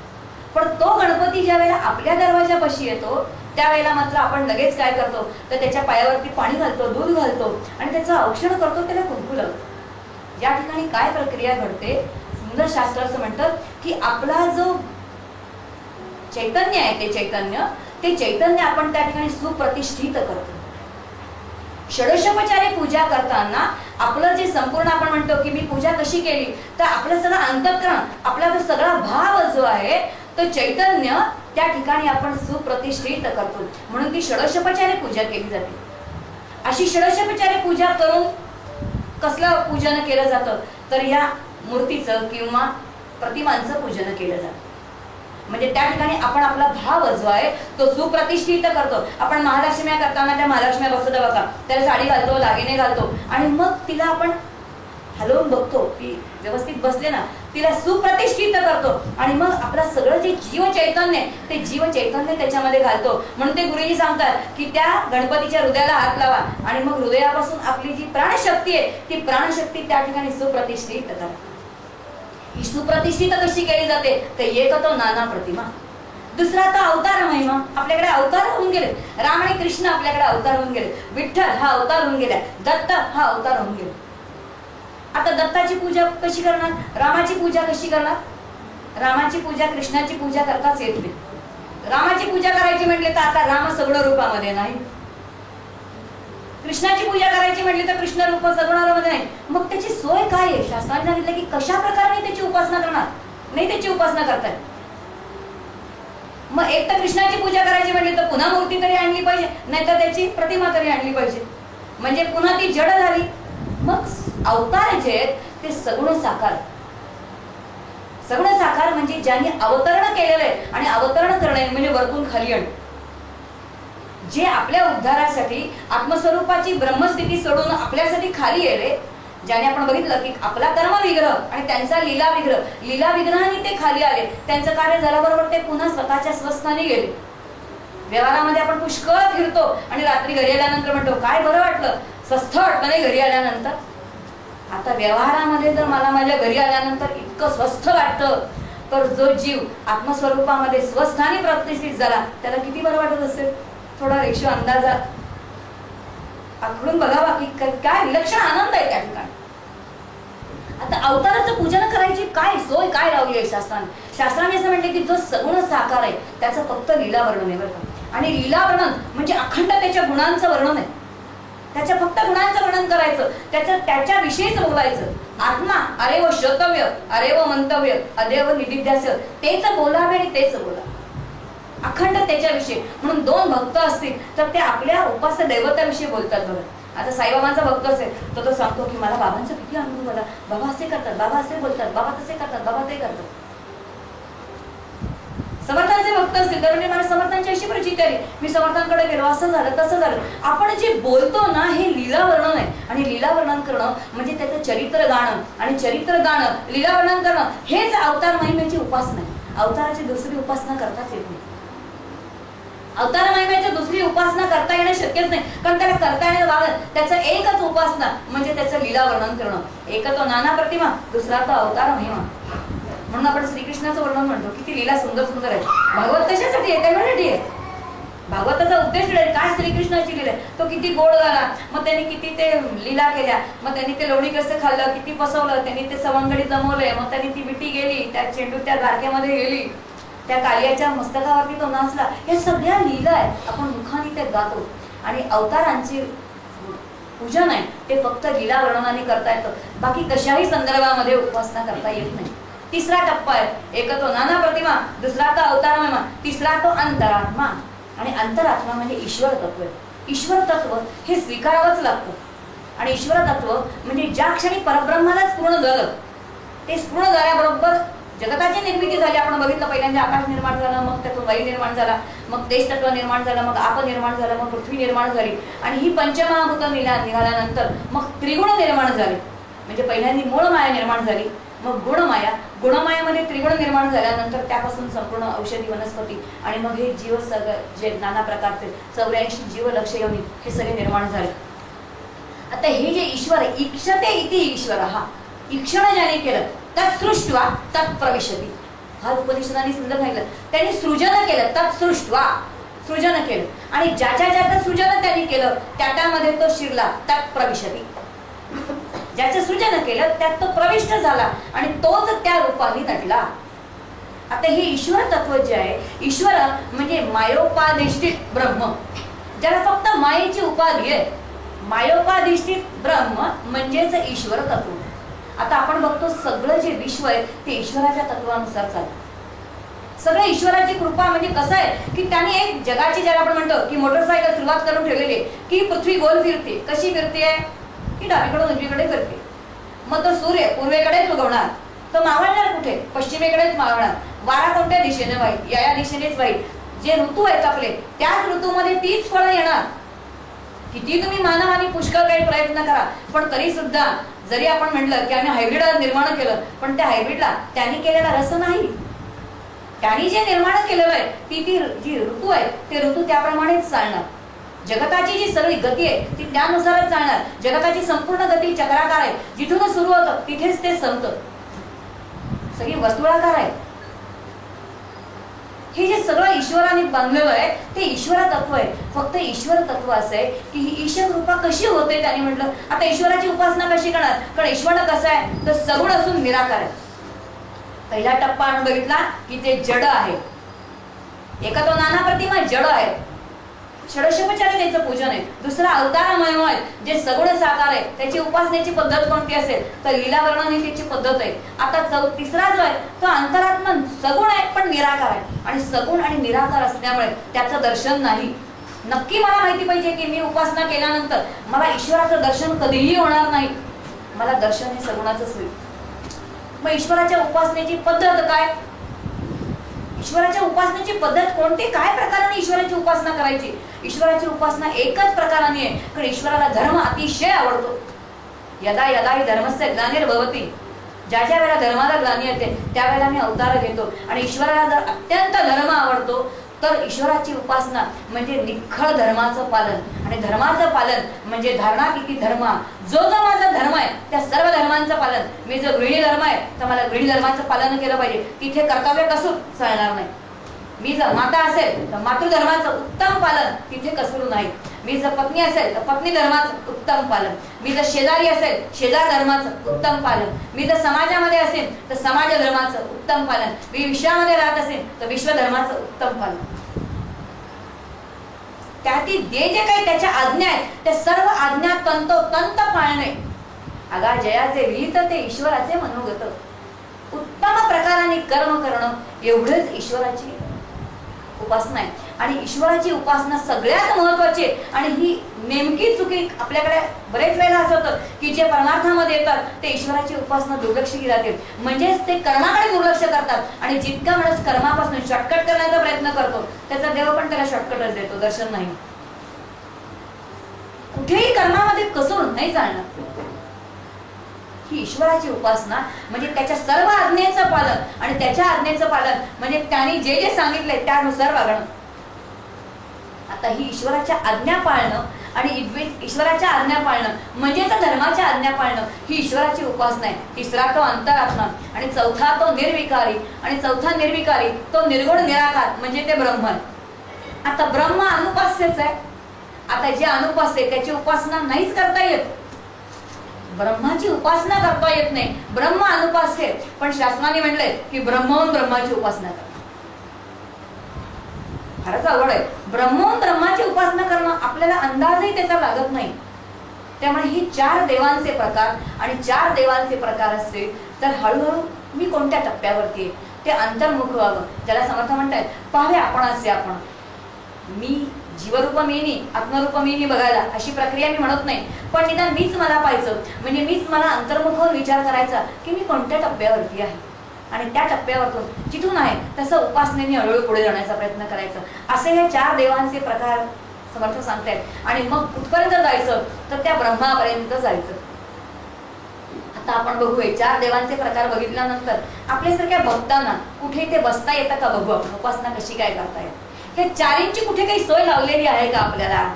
पण तो गणपती ज्या वेळेला आपल्या दरवाजापाशी येतो त्यावेळेला मात्र आपण लगेच काय करतो तर त्याच्या पायावरती पाणी घालतो, दूध घालतो आणि त्याचं औक्षण करतो, त्याला कुंकू लावतो. या ठिकाणी काय प्रक्रिया घडते, सुंदर शास्त्र असं म्हणतं की आपला जो चैतन्य आहे ते चैतन्य आपण त्या ठिकाणी सुप्रतिष्ठित करतो. षोडशोपचारे पूजा करताना आपलं जे संपूर्ण आपण म्हणतो की मी पूजा कशी केली तर आपलं सगळं अंतःकरण, आपला जो सगळा भाव जो आहे तो चैतन्य त्या ठिकाणी आपण सुप्रतिष्ठित करतो. म्हणून ती षोडशोपचारे पूजा केली जाते. अशी षोडशोपचारे पूजा करून कसलं पूजन केलं जातं तर या मूर्तीचं किंवा प्रतिमांचं पूजन केलं जातं. म्हणजे त्या ठिकाणी आपण आपला भाव जो आहे तो सुप्रतिष्ठित करतो. आपण महालक्ष्म्या करताना त्या महालक्ष्म्या बसवतो बघा, त्याला साडी घालतो, दागिने घालतो आणि मग तिला आपण हलवून बघतो की व्यवस्थित बसले ना, तिला सुप्रतिष्ठित करतो आणि मग आपला सगळं जे जीव चैतन्य ते जीव चैतन्य त्याच्यामध्ये घालतो. म्हणून ते गुरुजी सांगतात की त्या गणपतीच्या हृदयाला हात लावा आणि मग हृदयापासून आपली जी प्राणशक्ती आहे ती प्राणशक्ती त्या ठिकाणी सुप्रतिष्ठित करा. ही सुप्रतिष्ठित कशी केली जाते तर एक तो नाना प्रतिमा, दुसरा तो अवतार महिमा. आपल्याकडे अवतार होऊन गेले, राम आणि कृष्ण आपल्याकडे अवतार होऊन गेले, विठ्ठल हा अवतार होऊन गेला, दत्त हा अवतार होऊन गेला. आता दत्ताची पूजा कशी करणार, रामाची पूजा कशी करणार. रामाची पूजा कृष्णाची पूजा करताच येत नाही. रामाची पूजा करायची म्हटले तर आता राम सगुण रूपामध्ये नाही, कृष्णाची पूजा करायची म्हटली तर कृष्ण रूप सगुण रूपामध्ये नाही. मग त्याची सोय काय आहे, शास्त्राने सांगितलं की कशा प्रकारे त्याची उपासना करणार, नाही त्याची उपासना करताय. मग एक तर कृष्णाची पूजा करायची म्हटली तर पुन्हा मूर्ती तरी आणली पाहिजे, नाहीतर त्याची प्रतिमा तरी आणली पाहिजे, म्हणजे पुन्हा ती जड झाली. मग अवतार जे आहेत ते सगुण साकार. सगुण साकार म्हणजे ज्यांनी अवतरण केलेलं आहे आणि अवतरण करणे म्हणजे वरतून खाली आणणे. जे आपल्या उद्धारासाठी आत्मस्वरूपाची ब्रह्मस्थिती सोडून आपल्यासाठी खाली गेले, ज्याने आपण बघितलं की आपला कर्म विग्रह आणि त्यांचा लीला विग्रहाने ते खाली आले. त्यांचं कार्य झाल्याबरोबर ते पुन्हा स्वतःच्या स्वस्थानी गेले. व्यवहारामध्ये आपण पुष्कळ फिरतो आणि रात्री घरी आल्यानंतर म्हणतो काय बरं वाटलं, स्वस्थ वाटलं नाही घरी आल्यानंतर. आता व्यवहारामध्ये जर मला माझ्या घरी आल्यानंतर इतकं स्वस्थ वाटतं तर जो जीव आत्मस्वरूपामध्ये स्वस्थानी प्रतिष्ठित झाला त्याला किती बरं वाटत असेल. थोडा रेशो अंदाजा आखडून बघावा की काय विलक्षण आनंद आहे त्या ठिकाणी. आता अवताराचं पूजन करायची काय सोय काय लावली आहे शास्त्राने. शास्त्राने असं म्हटले की जो सगुण साकार आहे त्याचं फक्त लीला वर्णन आहे बरं का. आणि लीला वर्णन म्हणजे अखंड त्याच्या गुणांचं वर्णन आहे. त्याच्या फक्त गुणांचं वर्णन करायचं, त्याच्याविषयीच बोलायचं. आत्मा अरे व श्रोतव्य, अरे व मंतव्य, अदेव निदिध्यास, तेच बोलावे आणि तेच बोला अखंड त्याच्याविषयी. म्हणून दोन भक्त असतील तर ते आपल्या उपास्य दैवताविषयी बोलतात बघा. आता साईबाबांचा भक्त असेल तर तो सांगतो की मला बाबांचा किती अनुभव आला, बाबा असे करतात, बाबा असे बोलतात, बाबा तसे करतात, बाबा ते करतात. समर्थांचे भक्त असतील तर म्हणजे मला समर्थांची अशी परिचिती आली, मी समर्थांकडे गेलो, असं झालं तसं झालं. आपण जे बोलतो ना हे लीला वर्णन आहे. आणि लीला वर्णन करणं म्हणजे त्याचं चरित्र गाणं, आणि चरित्र गाणं लीला वर्णन करणं हेच अवतार महिमेची उपासना आहे. अवताराची दुसरी उपासना करताच येत नाही. अवतार महिमेची दुसरी उपासना करता येणं शक्यच नाही, कारण त्याला करता येणं वागत त्याचं एकच उपासना म्हणजे त्याचं लीला वर्णन करणं. एक तो नाना प्रतिमा, दुसरा तो अवतार महिमा. म्हणून आपण श्रीकृष्णाचं वर्णन म्हणतो किती लीला सुंदर सुंदर आहे. भागवत कशासाठी आहे, त्याच्यासाठी आहे. भागवताचा उद्देश काय श्रीकृष्णाची लीला तो किती गोड झाला, मग त्यांनी किती ते लीला केल्या, मग त्यांनी ते लोणी कसं खाल्लं, किती फसवलं, त्यांनी ते सवंगडी जमवले, मग त्यांनी ती विटी गेली, त्या चेंडू त्या गारक्यामध्ये गेली, त्या कालियाच्या मस्तकावरती तो नाचला. हे सगळ्या लीला आहेत, आपण मुखाने ते गातो. आणि अवतारांची पूजन आहे ते फक्त लीला वर्णनाने करता येतं, बाकी कशाही संदर्भामध्ये उपासना करता येत नाही. तिसरा टप्पा आहे, एक तो नाना प्रतिमा, दुसरा तो अवतार महिमा, तिसरा तो अंतरात्मा. आणि अंतरात्मा म्हणजे ईश्वर तत्व आहे. ईश्वर तत्व हे स्वीकारावंच लागतं. आणि ईश्वर तत्व म्हणजे ज्या क्षणी परब्रह्मालाच पूर्ण झालं, ते पूर्ण झाल्याबरोबर जगताची निर्मिती झाली. आपण बघितलं पहिल्यांदा आकाश निर्माण झालं, मग त्यातून वायू निर्माण झाला, मग तेज तत्व निर्माण झालं, मग आप निर्माण झालं, मग पृथ्वी निर्माण झाली. आणि ही पंचमहाभूत निघाल्यानंतर मग त्रिगुण निर्माण झाले. म्हणजे पहिल्यांदा मूळ माया निर्माण झाली, मग गुणमाया, गुणमायामध्ये त्रिगुण निर्माण झाल्यानंतर त्यापासून संपूर्ण औषधी वनस्पती आणि मग हे जीव जे नाना प्रकारचे 84 जीव लक्ष योनी हे सगळे निर्माण झाले. आता हे जे ईश्वर आहे, ईक्षते इति ईश्वर, हा ईक्षण ज्याने केलं तत्सृष्ट्वा तत्प्रविशती, हा उपनिषदांनी सुंदर सांगितलं. त्यांनी सृजन केलं, तत्सृष्ट्वा सृजन केलं आणि ज्याच्या सृजन त्यांनी केलं त्यामध्ये तो शिरला, तत्प्रविशती. ज्याचं सृजन केलं त्यात तो प्रविष्ट झाला आणि तोच त्या रूपाने नटला. आता हे ईश्वर तत्व जे आहे, ईश्वर म्हणजे मायोपाधिष्ठित ब्रह्म, ज्याला फक्त मायेची उपाधी आहे. मायोपाधिष्ठित ब्रह्म म्हणजेच ईश्वर तत्व. आता आपण बघतो सगळं जे विश्व आहे ते ईश्वराच्या तत्वानुसार चालतं. सगळं ईश्वराची कृपा. म्हणजे कसं आहे की त्याने एक जगाची, ज्याला आपण म्हणतो की मोटरसायकल सुरुवात करून ठेवलेली आहे की पृथ्वी गोल फिरते. कशी फिरते? की डावीकडून उजवीकडे फिरते. मग तो सूर्य पूर्वेकडेच उगवणार, तो मावळणार कुठे? पश्चिमेकडेच मावळणार. वारा कोणत्या दिशेने वाईट? या दिशेनेच वाईट. जे ऋतू आहेत आपले त्याच ऋतूमध्ये तीच फळं येणार. किती तुम्ही मानवाने पुष्कळ काही प्रयत्न करा पण तरी सुद्धा, जरी आपण म्हटलं की आम्ही हायब्रिड निर्माण केलं, पण त्या हायब्रिडला त्यांनी केलेला रस नाही. त्यांनी जे निर्माण केलेलं आहे ती जी ऋतू आहे ते ऋतू त्याप्रमाणेच चालणार. जगताची जी सगळी गती आहे ती त्यानुसारच चालणार. जगताची संपूर्ण गती चक्राकार आहे. जिथून सुरू होतं तिथेच ते संपतं. सगळी वर्तुळाकार आहे. हे जे सगळं ईश्वराने बांधलेलं आहे ते ईश्वर तत्व आहे. फक्त ईश्वर तत्व असं आहे की ही ईश्वर कृपा कशी होते. त्याने म्हटलं आता ईश्वराची उपासना कशी करणार? कारण ईश्वर कसं आहे तर सगुण असून निराकार आहे. पहिला टप्पा आपण बघितला की ते जड आहे. एका तो नाना प्रतिमा जड आहे, षडशोपचारे त्याचं पूजन आहे. दुसरा अवतारमय जे सगुण साकार आहे, त्याची उपासनेची पद्धत कोणती असेल तर लीला वर्णन ही त्याची पद्धत आहे. आता तिसरा जो आहे तो अंतरात्मा सगुण आहे पण निराकार आहे. आणि सगुण आणि निराकार असल्यामुळे त्याचं दर्शन नाही. नक्की मला माहिती पाहिजे की मी उपासना केल्यानंतर मला ईश्वराचं दर्शन कधीही होणार नाही. मला दर्शन हे सगुणाचंच होईल. मग ईश्वराच्या उपासनेची पद्धत काय? ईश्वराच्या उपासनेची पद्धत कोणती? काय प्रकाराने ईश्वराची उपासना करायची? ईश्वराची उपासना एकच प्रकाराने आहे. कारण ईश्वराला धर्म अतिशय आवडतो. यदा यदा हि धर्मस्य ग्लानिर्भवति, ज्या ज्या वेळेला धर्माला ग्लानी येते त्यावेळेला मी अवतार घेतो. आणि ईश्वराला जर अत्यंत धर्म आवडतो तर ईश्वराची उपासना म्हणजे निखळ धर्माचं पालन. आणि धर्माचं पालन म्हणजे धारणा किती धर्मा, जो जो माझा धर्म आहे त्या सर्व धर्मांचं पालन. मी जर गृहिणी धर्म आहे तर मला गृहिणी धर्माचं पालन केलं पाहिजे. तिथे कर्तव्य कसूर चालणार नाही. मी जर माता असेल तर मातृधर्माचं उत्तम पालन, तिथे कसूर नाही. मी जर पत्नी असेल तर पत्नी धर्माचं उत्तम पालन. मी जर शेजारी असेल शेजार धर्माचं उत्तम पालन. मी जर समाजामध्ये असेल तर समाज धर्माचं उत्तम पालन. मी विश्वामध्ये राहत असेल तर विश्व धर्माचं उत्तम पालन. त्यातील जे जे काही त्याच्या आज्ञा आहेत त्या सर्व आज्ञा तंतोतंत पाळणे. आगा जयाचे विहित ते ईश्वराचे मनोगत. उत्तम प्रकाराने कर्म करणं एवढेच ईश्वराची उपासना आहे. आणि ईश्वराची उपासना सगळ्यात महत्वाची आहे. आणि ही नेमकी चुकी आपल्याकडे बरेच वेळेला असं होतं की जे परमार्थामध्ये येतात ते ईश्वराची उपासना दुर्लक्ष केली जाते. म्हणजेच ते कर्माकडे दुर्लक्ष करतात. आणि जितका माणूस कर्मापासून शॉर्टकट करण्याचा प्रयत्न करतो त्याचा देव पण त्याला शॉर्टकटच देतो, दर्शन नाही. कुठेही कर्मामध्ये कसूर नाही चालणार. ही ईश्वराची उपासना म्हणजे त्याच्या सर्व आज्ञेचं पालन. आणि त्याच्या आज्ञेचं पालन म्हणजे त्यांनी जे जे सांगितलंय त्यानुसार वागणं. आता ही ईश्वराच्या आज्ञा पाळणं आणि ईश्वराच्या आज्ञा पाळणं म्हणजेच धर्माच्या आज्ञा पाळणं ही ईश्वराची उपासना आहे. तिसरा तो अंतरात्मा आणि चौथा तो निर्विकारी आणि चौथा निर्विकारी तो निर्गुण निराकार म्हणजे ते ब्रह्म. आता ब्रह्म अनुपास्यच आहे. आता जे अनुपास्य त्याची उपासना नाहीच करता येत. ब्रह्माची उपासना करता येत नाही. ब्रह्म अनुपास्य पण शास्त्राने म्हटलंय की ब्रह्महून ब्रह्माची उपासना करा. फारच अवघड आहे. ब्रह्महून ब्रह्माची उपासना करणं आपल्याला अंदाजही त्याचा लागत नाही. त्यामुळे ही 4 देवांचे प्रकार आणि 4 देवांचे प्रकार असते तर हळूहळू मी कोणत्या टप्प्यावरती ते अंतर्मुख व्हावं. ज्याला समर्थ म्हणतायत पाहावे आपण असे आपण. मी जीवरूप मीनी आत्मरूप मीनी बघायला अशी प्रक्रिया मी म्हणत नाही. पण निदान मीच मला पाहायचं म्हणजे मीच मला अंतर्मुख होऊन विचार करायचा की मी कोणत्या टप्प्यावरती आहे. आणि त्या टप्प्यावरतून जिथून आहे तसं उपासनेने हळूहळू पुढे जाण्याचा प्रयत्न करायचा. असे हे 4 देवांचे प्रकार समर्थ सांगतायत. आणि मग कुठपर्यंत जायचं तर त्या ब्रह्मापर्यंत जायचं. आता आपण बघूया 4 देवांचे प्रकार बघितल्यानंतर आपल्यासारख्या भक्तांना कुठे इथे बसता येतं का बघू आपण, उपासना कशी काय करता येते. हे चारींची कुठे काही सोय लावलेली आहे का आपल्याला,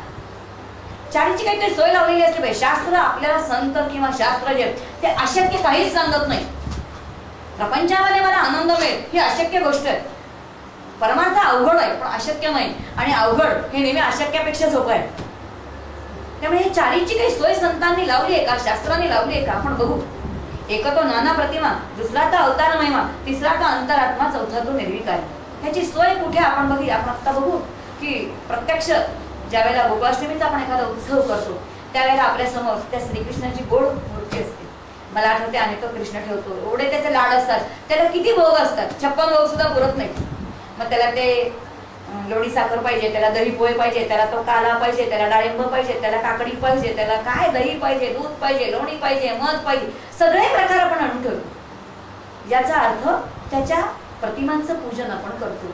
चारींची काहीतरी सोय लावलेली असली पाहिजे. शास्त्र आपल्याला, संत किंवा शास्त्र जे ते अशक्य काहीच सांगत नाही. प्रपंचामध्ये मला आनंद मिळेल ही अशक्य गोष्ट आहे. परमार्थ अवघड आहे पण अशक्य नाही, आणि अवघड हे नेहमी अशक्यापेक्षा सोपं आहे. त्यामुळे हे चारींची काही सोय संतांनी लावली आहे का, शास्त्रांनी लावली आहे का आपण बघू. एक तो नाना प्रतिमा, दुसरा तो अवतार महिमा, तिसरा तो अंतरात्मा, चौथा तो निर्विकार. ह्याची सोय कुठे आपण बघूया. आपण आता बघू की प्रत्यक्ष ज्या वेळेला गोकुळाष्टमीचा आपण एखादा उत्सव करतो त्यावेळेला आपल्या समोर त्या श्रीकृष्णाची गोड मूर्ती असते. मला आठवते आणि तो कृष्ण ठेवतो, एवढे त्याचे लाड असतात, त्याला किती भोग असतात, 56 भोग सुद्धा पुरत नाही. मग त्याला ते लोणी साखर पाहिजे, त्याला दही पोहे पाहिजे, त्याला तो काला पाहिजे, त्याला डाळिंब पाहिजे, त्याला काकडी पाहिजे, त्याला काय दही पाहिजे, दूध पाहिजे, लोणी पाहिजे, मध पाहिजे, सगळे प्रकार आपण आणून ठेवतो. याचा अर्थ त्याच्या प्रतिमांचं पूजन आपण करतो.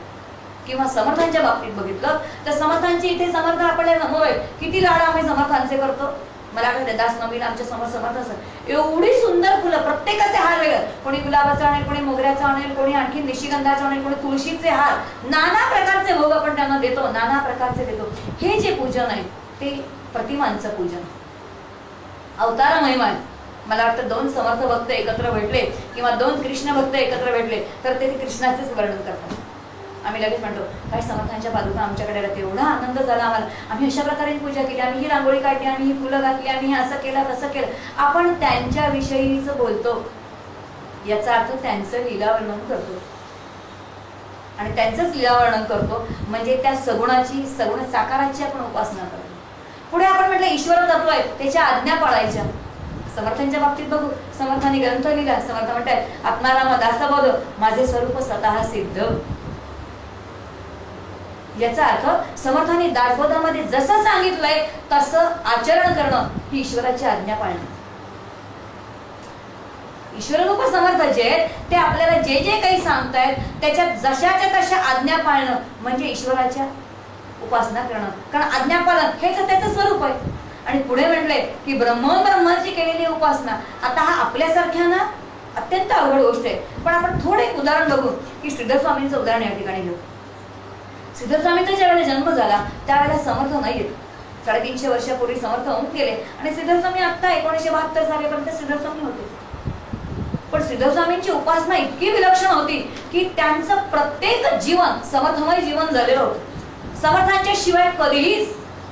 किंवा समर्थांच्या बाबतीत बघितलं तर समर्थांची इथे समर्थ आपल्या समोर आहे, किती लाड आम्ही समर्थांचे करतो. मला आठवते दास नवीन आमच्या समोर समर्थ असत, एवढी सुंदर फुलं, प्रत्येकाचे हार वेगळे, कोणी गुलाबाचा आणेल, कोणी मोगऱ्याचा आणेल, कोणी आणखी निशिगंधाचा आणेल, कोणी तुळशीचे हार, नाना प्रकारचे भोग आपण त्यांना देतो, नाना प्रकारचे देतो. हे जे पूजन आहे ते प्रतिमांचं पूजन. अवतार महिमा आहे. मला वाटतं 2 समर्थ भक्त एकत्र भेटले किंवा 2 कृष्ण भक्त एकत्र भेटले तर ते कृष्णाचेच वर्णन करतात. आम्ही लगेच म्हणतो काय समर्थांच्या पादुका आमच्याकडे राहते, एवढा आनंद झाला आम्हाला, आम्ही अशा प्रकारे पूजा केली, आम्ही ही रांगोळी काढली, आम्ही ही फुलं घातली, आम्ही असं केलं तसं केलं. आपण त्यांच्याविषयीच बोलतो, याचा अर्थ त्यांचं लीलावर्णन करतो आणि त्यांचंच लीलावर्णन करतो म्हणजे त्या सगुणाची, सगुण साकाराची आपण उपासना करतो. पुढे आपण म्हटलं ईश्वर तत्व आहे, त्याच्या आज्ञा पाळायच्या. समर्थांच्या बाबतीत बघू, समर्थांनी ग्रंथ लिहिला. समर्थ म्हणतात आत्माराम दासबोध, माझे स्वरूप स्वतः सिद्ध. याचा अर्थ समर्थांनी दासबोधामध्ये जसं सांगितलंय तसं आचरण करणं ही ईश्वराची आज्ञा पाळणं. ईश्वररूप समर्थ जे आहेत ते आपल्याला जे जे काही सांगतायत त्याच्यात जशाच्या तशा आज्ञा पाळणं म्हणजे ईश्वराच्या उपासना करणं. कारण आज्ञापालन हेच त्याचं स्वरूप आहे. आणि पुढे म्हटलंय की ब्रह्माची केलेली उपासना. आता हा आपल्यासारख्यांना अत्यंत अवघड गोष्ट आहे, पण आपण थोडं एक उदाहरण बघू की श्रीधर स्वामींचं उदाहरण या ठिकाणी घेऊ. श्रीधर स्वामींचा ज्यावेळेला जन्म झाला त्यावेळेला समर्थ नाहीये. 350 वर्षापूर्वी समर्थ होऊन गेले आणि श्रीधर स्वामी आता 1972 सालीपर्यंत श्रीधर स्वामी होते. पण श्रीधर स्वामींची उपासना इतकी विलक्षण होती की त्यांचं प्रत्येक जीवन समर्थमय जीवन झालेलं होतं. समर्थांच्या शिवाय कधीही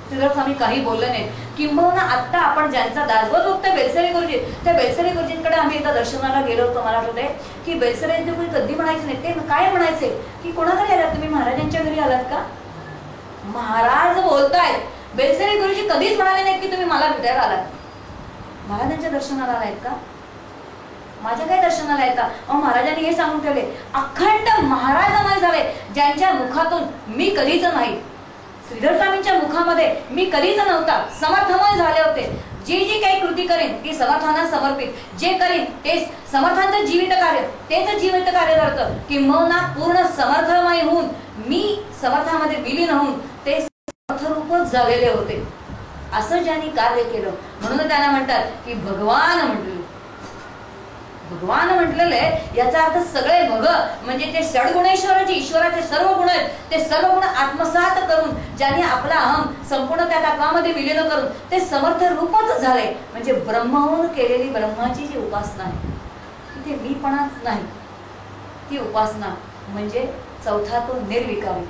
श्रीधर स्वामी काही बोलले नाहीत. किंबहुना आता आपण ज्यांचा दासबोध बघतोय बेलसरे गुरुजी, त्या बेलसरे गुरुजींकडे आम्ही एकदा दर्शनाला गेलो होतो. मला आठवतंय की बेलसरे गुरुजी कधी म्हणायचे नाही, ते काय म्हणायचे की कोणाकडे आलात तुम्ही, महाराजांच्या घरी आलात का. महाराज बोलतायत, बेलसरे गुरुजी कधीच म्हणाले नाहीत की तुम्ही मला भेटायला आलात. महाराजांच्या दर्शनाला आलात का, माझ्या काय दर्शनाला येता. महाराजांनी हे सांगून ठेवले, अखंड महाराजमय झाले ज्यांच्या मुखातून मी कधीच नाही. श्रीधर स्वामींच्या मुखामध्ये मी कधीच नव्हता, समर्थमय झाले होते. जे जे काही कृती करेन ती समर्थांना समर्पित, जे करेन ते समर्थांचं जीवित कार्य, तेच जीवित कार्य करतं. किंबहुना पूर्ण समर्थमय होऊन मी समर्थामध्ये विलीन होऊन ते समर्थरूपच झालेले होते. असं ज्यांनी कार्य केलं म्हणून त्यांना म्हणतात की भगवान म्हटलं. भगवान म्हटलेलं आहे याचा अर्थ सगळे भग म्हणजे ते षडगुणेश्वराचे, ईश्वराचे सर्व गुण आहेत ते सर्व गुण आत्मसात करून ज्यांनी आपला अहम संपूर्ण त्या तत्वामध्ये विलीन करून ते समर्थ रूपच झाले. म्हणजे ब्रह्महून केलेली ब्रह्माची जी उपासना आहे तिथे मीपणाच नाही. ती उपासना म्हणजे चौथा तो निर्विकारी.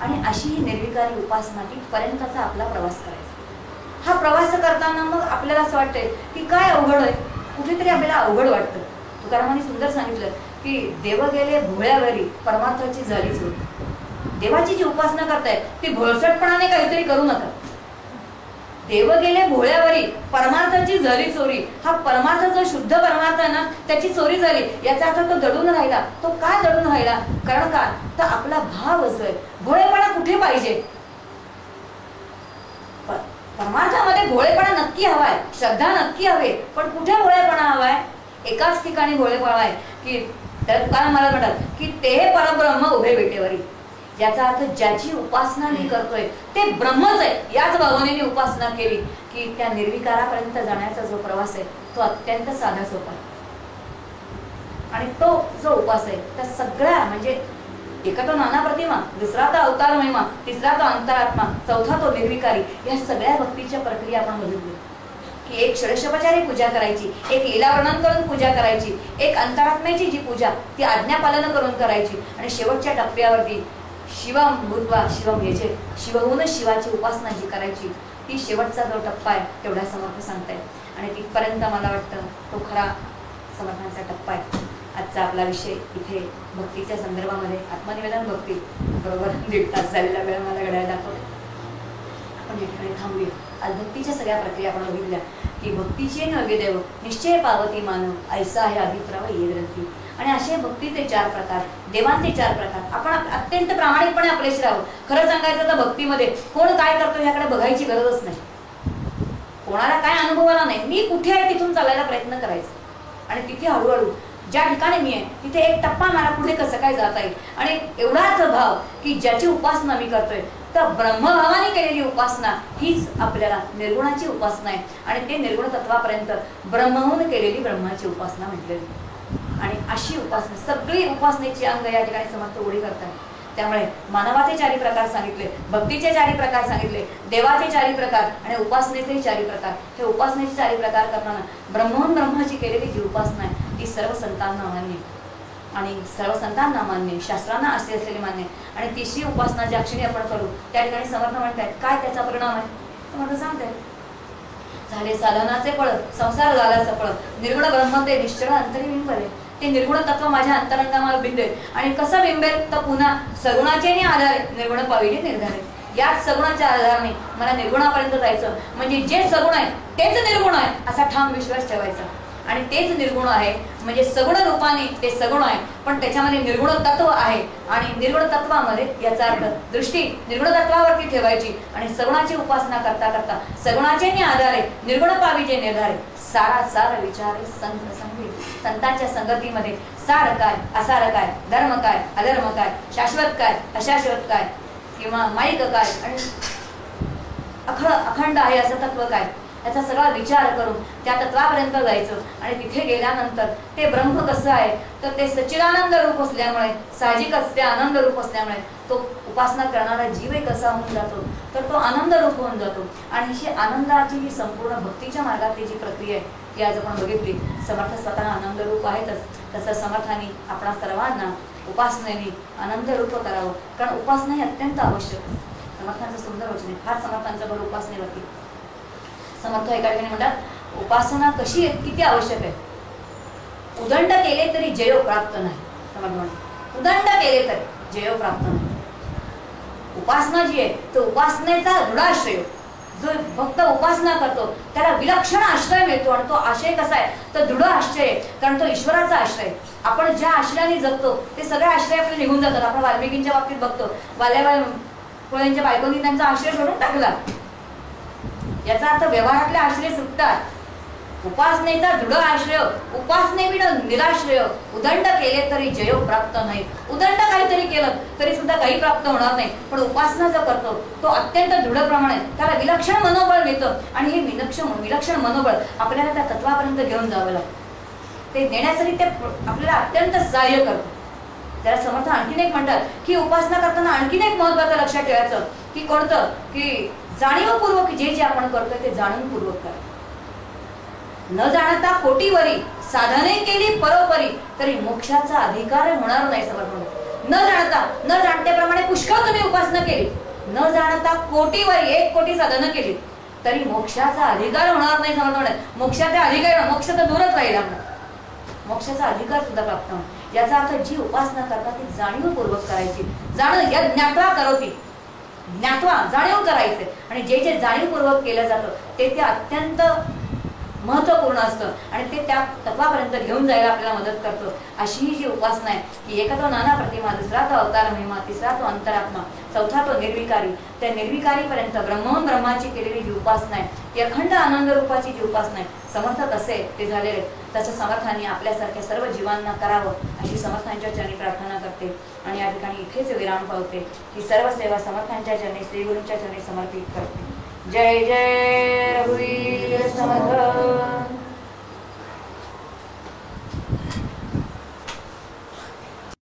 आणि अशी ही निर्विकारी उपासना तिथपर्यंतचा आपला प्रवास करायचा. हा प्रवास करताना मग आपल्याला असं वाटतंय की काय अवघड आहे, कुठेतरी आपल्याला अवघड वाटतं. तुकारामांनी सुंदर सांगितलं की देव गेले भोळ्यावरी, परमार्थाची झाली चोरी. देवाची जी उपासना करताय ती भोळसटपणाने काहीतरी करू नका. देव गेले भोळ्यावरी, परमार्थाची झाली चोरी. हा परमार्थ जो शुद्ध परमार्थ आहे ना त्याची चोरी झाली. याचा अर्थ तो दडून राहिला. तो का दडून राहिला, कारण का तर आपला भाव असतोय. भोळेपणा कुठे पाहिजे, परमार्थामध्ये भोळेपणा नक्की हवाय, श्रद्धा नक्की हवे, पण कुठे भोळेपणा हवाय, एकाच ठिकाणी भोळेपणा आहे की त्या तुकारामाला म्हणतात की ते परब्रह्म उभे बेटेवरी. याचा अर्थ ज्याची उपासना मी करतोय ते ब्रह्मच आहे. याच भावनेने उपासना केली की त्या निर्विकारापर्यंत जाण्याचा जो प्रवास आहे तो अत्यंत साधा सोपा आहे. आणि तो जो उपास आहे त्या सगळ्या म्हणजे एका तो नाना प्रतिमा, दुसरा तो अवतार महिमा, तिसरा तो अंतरात्मा, चौथा तो निर्विकारी, या सगळ्या भक्तीच्या प्रक्रिया आपण बघितली की एक षोडशोपचारी पूजा करायची, एक लीला वर्णन करून पूजा करायची, एक अंतरात्म्याची जी पूजा ती आज्ञापालन करून करायची, आणि शेवटच्या टप्प्यावरती शिवम भूत्वा शिवम याचे शिवहून शिवाची उपासना जी करायची, ती शेवटचा जो टप्पा आहे तेवढा समर्थ सांगताय. आणि तिथपर्यंत मला वाटतं तो खरा समर्थांचा टप्पा आहे. आजचा आपला विषय इथे भक्तीच्या संदर्भामध्ये आत्मनिवेदन भक्ती बरोबर 1.5 तास झालेला वेळ मला घड्याळ दाखवते. आपण या ठिकाणी थांबूया. आज भक्तीच्या सगळ्या प्रक्रिया आपण बघितल्या की भक्तीचे नव्हे देव निश्चय पावती मानव ऐसा आहे अभिप्राव ये ग्रंथी. आणि असे भक्तीचे 4 प्रकार, देवांचे 4 प्रकार आपण अत्यंत प्रामाणिकपणे आपल्याशी राहू. खरं सांगायचं तर भक्तीमध्ये कोण काय करतो ह्याकडे बघायची गरजच नाही. कोणाला काय अनुभव आला नाही, मी कुठे आहे तिथून चालायला प्रयत्न करायचा, आणि तिथे हळूहळू ज्या ठिकाणी मी आहे तिथे एक टप्पा मला पुढे कसं काय जाता येईल. आणि एवढाच भाव की ज्याची उपासना मी करतोय तर ब्रह्मभावाने केलेली उपासना हीच आपल्याला निर्गुणाची उपासना आहे. आणि ते निर्गुण तत्वापर्यंत ब्रह्महून केलेली ब्रह्माची उपासना म्हटलेली. आणि अशी उपासना सगळी उपासनेची अंग या ठिकाणी समर्थ उडी करतात. त्यामुळे मानवाचे 4 प्रकार सांगितले, भक्तीचे 4 प्रकार सांगितले, देवाचे 4 प्रकार आणि उपासनेचे 4 प्रकार. हे उपासनेचे 4 प्रकार करताना ब्रह्महून ब्रह्माची केलेली जी उपासना आहे ती सर्व संतांना मान्य, आणि सर्व संतांना मान्य, शास्त्रांना असे असलेले मान्य. आणि तिसरी उपासना ज्या क्षणी आपण करू त्या ठिकाणी समर्थ म्हणतायत काय त्याचा परिणाम आहे समर्थ सांगतायत. झाले साधनाचे फळ, संसार झाला सफळ, निर्गुण ब्रह्म ते निश्चळ अंतर्बिंबले. ते निर्गुण तत्व माझ्या अंतरंगामध्ये बिंबेल. आणि कसं बिंबेल तर पुन्हा सगुणाचे आधारे निर्गुण पाविले निर्धारे. याच सगुणाच्या आधाराने मला निर्गुणापर्यंत जायचं, म्हणजे जे सगुण आहे तेच निर्गुण आहे असा ठाम विश्वास ठेवायचा. आणि तेच निर्गुण आहे म्हणजे सगुण रूपाने ते सगुण आहे, पण त्याच्यामध्ये निर्गुण तत्व आहे. आणि निर्गुण तत्वामध्ये याचा अर्थ दृष्टी निर्गुण तत्वावरती ठेवायची, आणि सगुणाची उपासना करता करता सगुणाचे आधारे निर्गुण पाविजे निर्धारे. सारा सार विचारे संत संगीत. संतांच्या संगतीमध्ये सार काय असार काय, धर्म काय अधर्म काय, शाश्वत काय अशाश्वत काय, किंवा माईक काय आणि अखंड आहे असं तत्व काय, याचा सगळा विचार करून त्या तत्वापर्यंत जायचं. आणि तिथे गेल्यानंतर ते ब्रह्म कसं आहे तर ते सच्चिदानंद रूप असल्यामुळे, साहजिकच ते आनंद रूप असल्यामुळे तो उपासना करणारा जीवही कसा होऊन जातो तर तो आनंद रूप होऊन जातो. आणि ही आनंदाची जी संपूर्ण भक्तीच्या मार्गातली जी प्रक्रिया आहे ती आज आपण बघितली. समर्थ स्वतः आनंद रूप आहेतच, तसं समर्थांनी आपणा सर्वांना उपासनेने आनंद रूप करावं, कारण उपासना ही अत्यंत आवश्यक आहे. समर्थांचं सुंदर वचन आहे, फार समर्थांचं भर उपासनेवरती. समर्थ एका ठिकाणी म्हणतात उपासना कशी किती आवश्यक आहे. उदंड केले तरी जयो प्राप्त नाही. समर्थ म्हणतात उदंड केले तरी जयो प्राप्त नाही. उपासना जी आहे तो उपासनेचा दृढाश्रय, जो भक्त उपासना करतो त्याला विलक्षण आश्रय मिळतो. आणि तो आश्रय कसा आहे तर दृढ आश्रय, कारण तो ईश्वराचा आश्रय. आपण ज्या आश्रयाने जगतो ते सगळे आश्रय आपले निघून जातात. आपण वाल्मिकींच्या बाबतीत बघतो, वाल्याबाई फुलेंच्या बायकोनी त्यांचा आश्रय सोडून टाकला. याचा अर्थ व्यवहारातले आश्रय सुटतात. उपासनेचा दृढ आश्रय, उपासनेविण निराश्रय. उदंड केले तरी जयो प्राप्त नाही. उदंड काहीतरी केलं तरी सुद्धा काही प्राप्त होणार नाही, पण उपासना जो करतो तो अत्यंत दृढप्रमाणे त्याला विलक्षण मनोबळ मिळतं. आणि हे विलक्षण मनोबळ आपल्याला त्या तत्वापर्यंत घेऊन जावं लागतं. ते नेण्यासाठी ते आपल्याला अत्यंत सहाय्य करतं. त्याला समर्थ आणखीन एक म्हणतात की उपासना करताना आणखीन एक महत्वाचं लक्षात ठेवायचं की कोणतं की जाणीवपूर्वक जे जे आपण करतोय ते जाणूनपूर्वक करा. न जाणता कोटीवरी साधने केली परोपरी तरी मोक्षाचा अधिकार होणार नाही. समर्थ न जाणत्याप्रमाणे पुष्कळ तुम्ही उपासना केली, न जाणता कोटीवरी 1 कोटी साधनं केली तरी मोक्षाचा अधिकार होणार नाही. समर्थ मोक्षाचा अधिकार, मोक्ष तर दूरच राहील आपला, मोक्षाचा अधिकार सुद्धा प्राप्त होणार. याचा अर्थ जी उपासना करतात ती जाणीवपूर्वक करायची. ज्ञात्वा करोती, ज्ञात्वा जाणीव करायचे. आणि जे जे जाणीवपूर्वक केलं जातं ते अत्यंत महत्वपूर्ण असतं आणि ते त्या तत्वापर्यंत घेऊन जायला आपल्याला मदत करतो. अशी ही जी उपासना आहे की एका तो नाना प्रतिमा, दुसरा तो अवतार महिमा, तिसरा तो अंतरात्मा, चौथा तो निर्विकारी. त्या निर्विकारीपर्यंत ब्रह्मोन ब्रह्माची केलेली जी उपासना आहे ती अखंड आनंद रूपाची जी उपासना आहे. समर्थ कसे ते झालेले तसं समर्थांनी आपल्यासारख्या सर्व जीवांना करावं अशी समर्थांच्या चरणी प्रार्थना करते. आणि या ठिकाणी इथेच विराम पावते की सर्व सेवा समर्थांच्या चरणी श्री गुरूंच्या चरणी समर्पित करते. जय जय रघुवीर समर्थ.